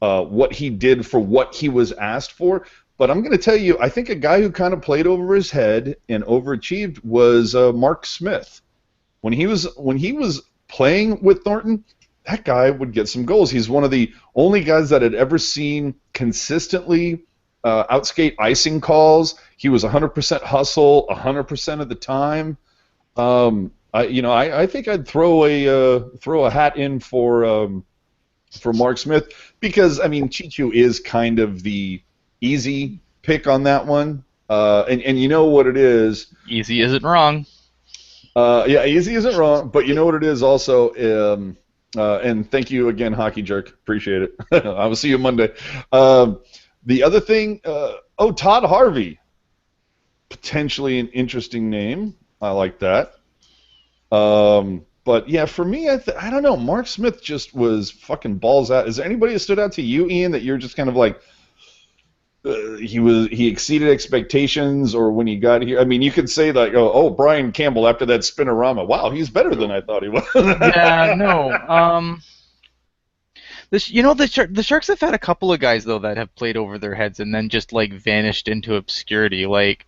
what he did for what he was asked for. But I'm going to tell you, I think a guy who kind of played over his head and overachieved was Mark Smith. When he was playing with Thornton, that guy would get some goals. He's one of the only guys that had ever seen consistently outskate icing calls. He was 100% hustle 100% of the time. I think I'd throw a hat in for Mark Smith because Cheechoo is kind of the easy pick on that one. And you know what it is. Easy isn't wrong. Yeah, easy isn't wrong, but you know what it is also. And thank you again, Hockey Jerk. Appreciate it. I will see you Monday. The other thing, Todd Harvey. Potentially an interesting name. I like that. But yeah, for me, I don't know. Mark Smith just was fucking balls out. Is there anybody that stood out to you, Ian, that you're just kind of like, he exceeded expectations, or when he got here? You could say like, Brian Campbell after that spinorama. Wow, he's better than I thought he was. Yeah, no. The Sharks have had a couple of guys though that have played over their heads and then just like vanished into obscurity. Like,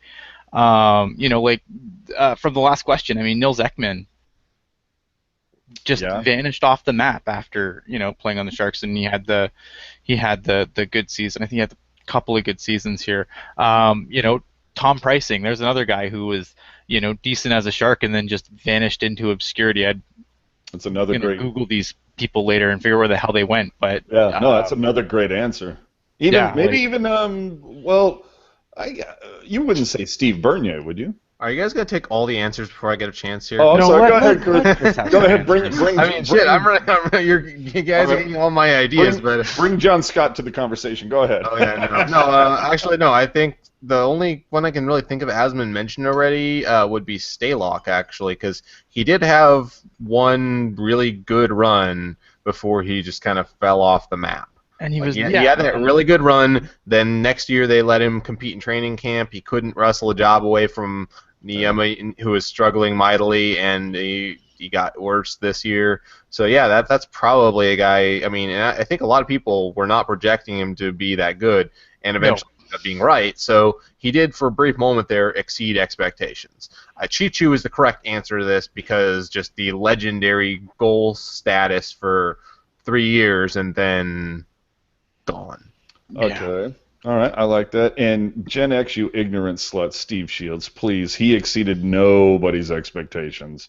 from the last question, Nils Ekman just vanished off the map after playing on the Sharks, and he had the good season. I think he had a couple of good seasons here. Tom Pricing, there's another guy who was decent as a Shark and then just vanished into obscurity. That's another great. Google these people later and figure where the hell they went, but that's another great answer. You wouldn't say Steve Bernier, would you? Are you guys gonna take all the answers before I get a chance here? Oh, I'm No, sorry. Go let- ahead, let- let Chris. Chris have Go some ahead. Bring. answers. I mean, shit. You guys are getting all my ideas, but. Bring John Scott to the conversation. Go ahead. Oh yeah, actually, no. I think the only one I can really think of, as been mentioned already, would be Stalock, actually, because he did have one really good run before he just kind of fell off the map. And he was He had that really good run. Then next year they let him compete in training camp. He couldn't wrestle a job away from Niema, who was struggling mightily, and he got worse this year. So yeah, that's probably a guy. I mean, I think a lot of people were not projecting him to be that good, and eventually ended up being right. So he did, for a brief moment there, exceed expectations. Chichu is the correct answer to this because just the legendary goal status for 3 years and then gone. Okay. All right. I like that. And Gen X, you ignorant slut, Steve Shields, please. He exceeded nobody's expectations.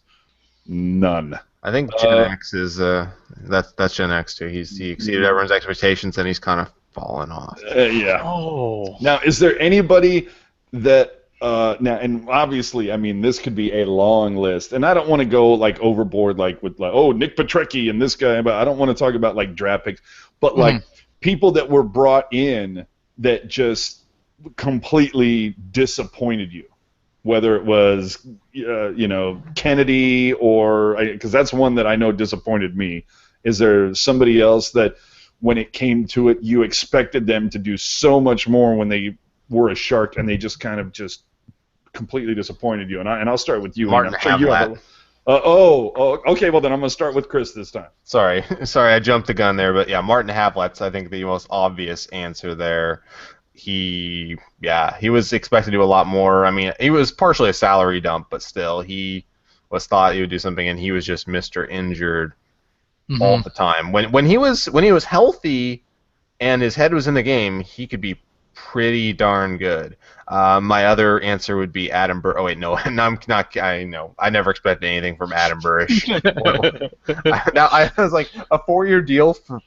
None. I think Gen X is that's Gen X too. He exceeded everyone's expectations and he's kind of fallen off. Yeah. Oh. Now, is there anybody that now, and obviously, I mean, this could be a long list, and I don't want to go like overboard, like with like, oh, Nick Petrecki and this guy, but I don't want to talk about like draft picks, but like people that were brought in that just completely disappointed you, whether it was Kennedy or because that's one that I know disappointed me. Is there somebody else that when it came to it, you expected them to do so much more when they were a Shark, and they just kind of just completely disappointed you? And I'll start with you. Martin Havlat. Okay. Well, then I'm going to start with Chris this time. Sorry, I jumped the gun there, but yeah, Martin Havlat's I think the most obvious answer there. He was expected to do a lot more. I mean, he was partially a salary dump, but still, he was thought he would do something, and he was just Mr. Injured all the time. When he was healthy and his head was in the game, he could be pretty darn good. My other answer would be Adam Burr. Oh wait, no, I'm not. I know. I never expected anything from Adam Burrish. Now I was like a 4-year deal for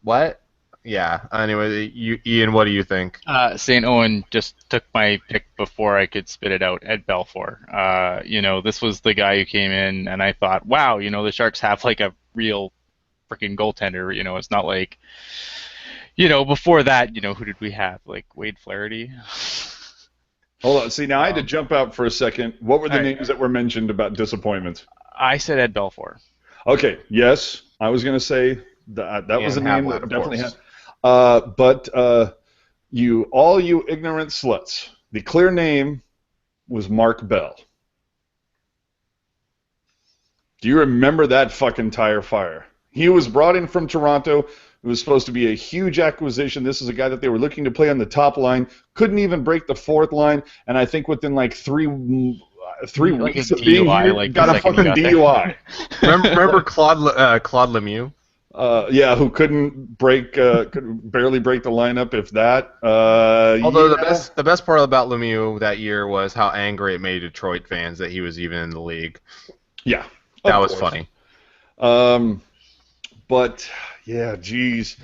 what? Yeah. Anyway, Ian, what do you think? St. Owen just took my pick before I could spit it out. Ed Belfour. This was the guy who came in, and I thought, wow, the Sharks have like a real freaking goaltender. It's not like, before that, who did we have? Like Wade Flaherty. Hold on. See, now I had to jump out for a second. What were the names that were mentioned about disappointments? I said Ed Belfour. Okay. Yes, I was going to say that was a name that definitely had. But you ignorant sluts. The clear name was Mark Bell. Do you remember that fucking tire fire? He was brought in from Toronto. It was supposed to be a huge acquisition. This is a guy that they were looking to play on the top line. Couldn't even break the fourth line, and I think within like three like weeks a of being DUI, here, like got the a second fucking he got DUI. Remember Claude Lemieux? Who couldn't barely break the lineup, if that. Although the best part about Lemieux that year was how angry it made Detroit fans that he was even in the league. Yeah, that was funny. But yeah, geez,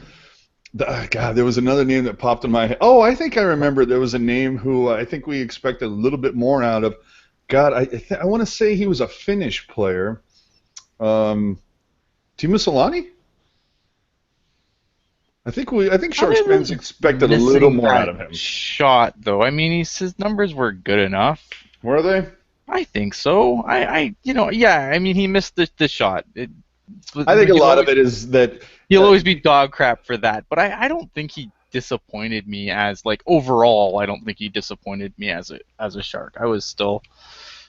God, there was another name that popped in my head. Oh, I think I remember. There was a name who I think we expected a little bit more out of. God, I want to say he was a Finnish player. Timo Solani? I think Sharks fans expected a little more out of him. Shot though, I mean, his numbers were good enough. Were they? I think so. I mean, he missed the shot. I think a lot of it is that he'll always be dog crap for that, but I don't think he disappointed me as like overall. I don't think he disappointed me as a Shark. I was still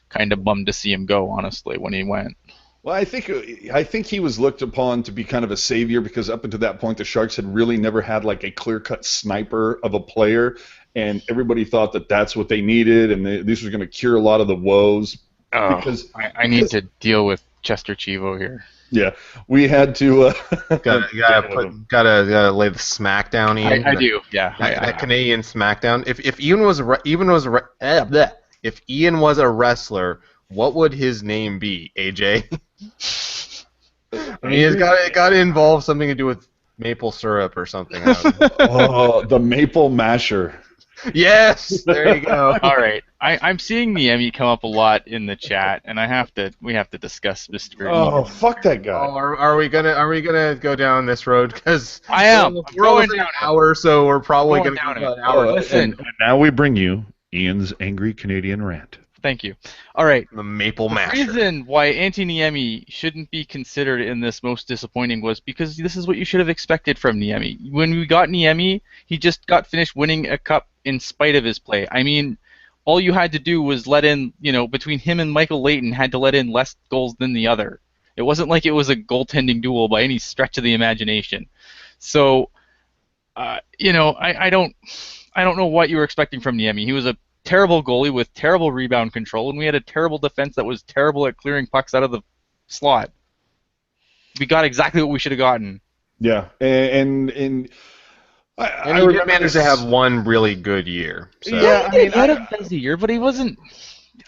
kind of bummed to see him go, honestly, when he went. Well, I think he was looked upon to be kind of a savior because up until that point, the Sharks had really never had like a clear-cut sniper of a player, and everybody thought that that's what they needed, and this was going to cure a lot of the woes. I need to deal with Chester Chivo here. Yeah, we had to. Gotta lay the smack down, Ian. I do. Yeah, that Canadian smackdown. If Ian was a wrestler, what would his name be? AJ. I mean, it's got to involve something to do with maple syrup or something. Oh, the maple masher. Yes, there you go. All right, I'm seeing Niemi come up a lot in the chat, and we have to discuss Mr. Oh, Ian. fuck that guy. Oh, are we gonna go down this road? Because I am. we're almost Going at an down it. hour, so we're probably Going gonna down go it. an hour. Listen. And now we bring you Ian's Angry Canadian Rant. Thank you. All right. The Maple The Masher. reason why Antti Niemi shouldn't be considered in this most disappointing was because this is what you should have expected from Niemi. When we got Niemi, he just got finished winning a cup in spite of his play. I mean, all you had to do was let in, between him and Michael Leighton, had to let in less goals than the other. It wasn't like it was a goaltending duel by any stretch of the imagination. So, I don't know what you were expecting from Niemi. He was a terrible goalie with terrible rebound control, and we had a terrible defense that was terrible at clearing pucks out of the slot. We got exactly what we should have gotten. Yeah, and he did manage to have one really good year. So. Yeah, he had a busy year, but he wasn't.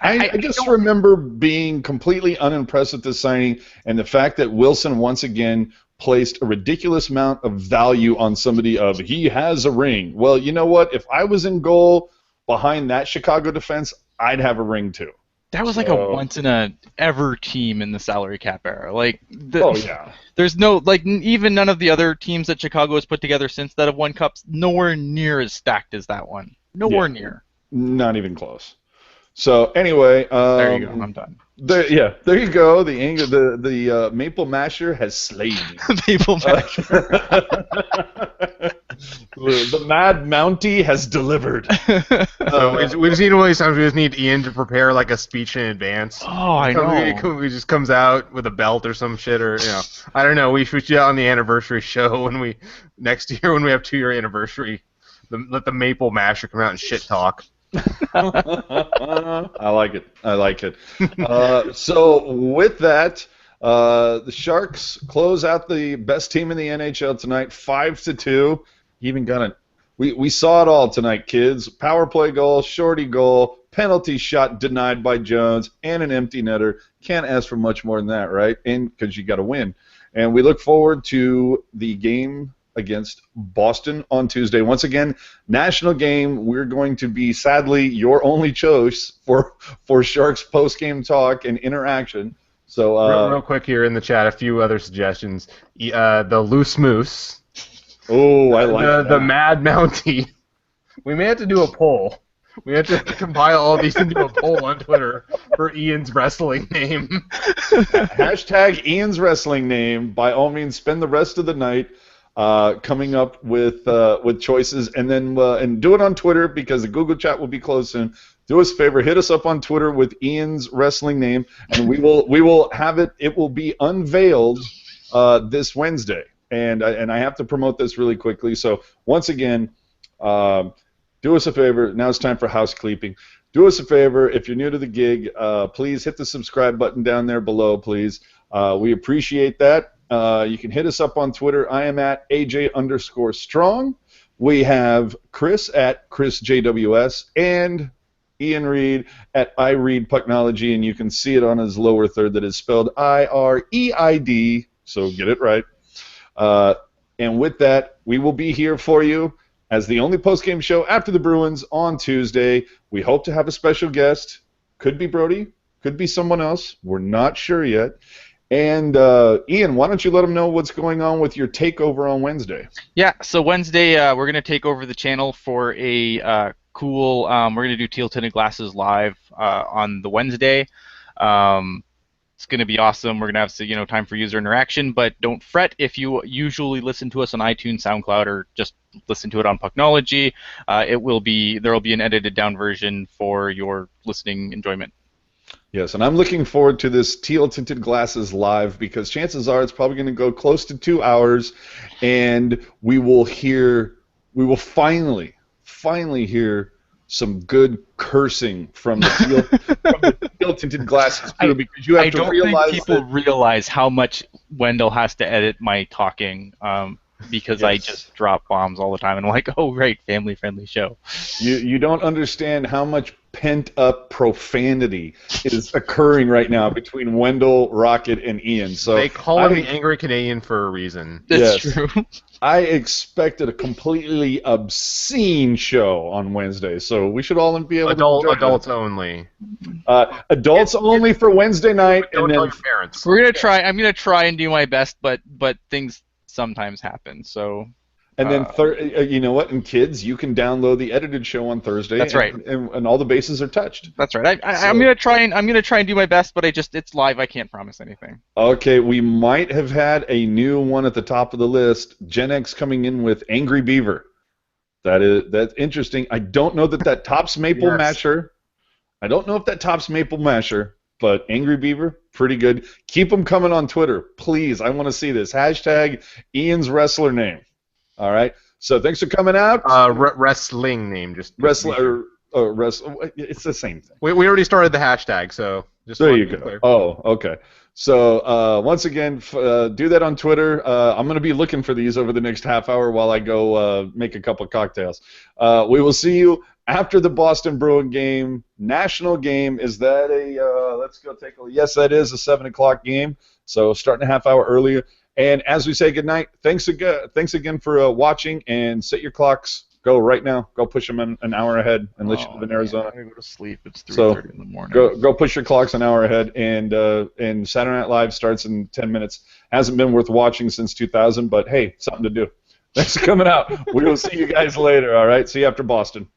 I just remember being completely unimpressed with this signing, and the fact that Wilson once again placed a ridiculous amount of value on somebody of he has a ring. Well, you know what? If I was in goal behind that Chicago defense, I'd have a ring too. That was like a once in a ever team in the salary cap era. Yeah. There's no even none of the other teams that Chicago has put together since that have won cups nowhere near as stacked as that one. Nowhere near. Not even close. So anyway, there you go. I'm done. There you go. The Maple Masher has slayed you. Maple Masher. The Mad Mountie has delivered. So we just need one of these times. We just need Ian to prepare like a speech in advance. Oh, I know. He just comes out with a belt or some shit, or I don't know. We should do it on the anniversary show next year when we have 2-year anniversary. Let the Maple Masher come out and shit talk. I like it. So with that, the Sharks close out the best team in the NHL tonight, 5-2. Even got it. We saw it all tonight, kids. Power play goal, shorty goal, penalty shot denied by Jones, and an empty netter. Can't ask for much more than that, right? And because you got to win. And we look forward to the game against Boston on Tuesday. Once again, national game. We're going to be, sadly, your only choice for Sharks post-game talk and interaction. So real quick here in the chat, a few other suggestions. The Loose Moose. Oh, I like that. The Mad Mountie. We may have to do a poll. We have to compile all these into a poll on Twitter for Ian's wrestling name. Hashtag Ian's wrestling name. By all means, spend the rest of the night coming up with choices, and then and do it on Twitter because the Google chat will be closed soon. Do us a favor, hit us up on Twitter with Ian's wrestling name, and we will have it. It will be unveiled this Wednesday, and I have to promote this really quickly. So once again, do us a favor. Now it's time for housekeeping. Do us a favor, if you're new to the gig, please hit the subscribe button down there below, please. We appreciate that. You can hit us up on Twitter. I am at AJ_Strong. We have Chris at ChrisJWS and Ian Reed at iReadPucknology, and you can see it on his lower third that is spelled IREID, so get it right. And with that, we will be here for you as the only post-game show after the Bruins on Tuesday. We hope to have a special guest. Could be Brody, could be someone else. We're not sure yet. And Ian, why don't you let them know what's going on with your takeover on Wednesday? Yeah, so Wednesday we're going to take over the channel for a cool. We're going to do Teal Tinted Glasses live on the Wednesday. It's going to be awesome. We're going to have time for user interaction, but don't fret if you usually listen to us on iTunes, SoundCloud, or just listen to it on Pucknology. There will be an edited down version for your listening enjoyment. Yes, and I'm looking forward to this Teal Tinted Glasses live because chances are it's probably going to go close to 2 hours, and we will finally hear some good cursing from the Teal Tinted Glasses crew, because you have to realize I don't think people realize how much Wendell has to edit my talking. Because yes. I just drop bombs all the time, and I'm like, oh, right, family-friendly show. You don't understand how much pent-up profanity is occurring right now between Wendell, Rocket, and Ian. So they call him the Angry Canadian for a reason. That's true. I expected a completely obscene show on Wednesday, so we should all be able to adults only. Adults only for Wednesday night, don't and tell then your parents. We're gonna try. I'm gonna try and do my best, but things sometimes happen. So. And then, you know what? And kids, you can download the edited show on Thursday. That's right. And all the bases are touched. That's right. I'm gonna try and do my best, but it's live. I can't promise anything. Okay, we might have had a new one at the top of the list. Gen X coming in with Angry Beaver. That's interesting. I don't know that tops Maple Masher. I don't know if that tops Maple Masher, but Angry Beaver, pretty good. Keep them coming on Twitter, please. I want to see this. Hashtag Ian's wrestler name. All right. So thanks for coming out. Wrestling name, just wrestler. It's the same thing. We already started the hashtag, so just there you go. Clear. Oh, okay. So once again, do that on Twitter. I'm going to be looking for these over the next half hour while I go make a couple of cocktails. We will see you after the Boston Bruin game. National game. Is that a? Let's go take a look. Yes, that is a 7 o'clock game. So starting a half hour earlier. And as we say goodnight, thanks again for watching, and set your clocks. Go right now. Go push them an hour ahead, unless you live in Arizona. I'm gonna go to sleep. It's 3:30 in the morning. Go push your clocks an hour ahead, and Saturday Night Live starts in 10 minutes. Hasn't been worth watching since 2000, but hey, something to do. Thanks for coming out. We will see you guys later. All right. See you after Boston.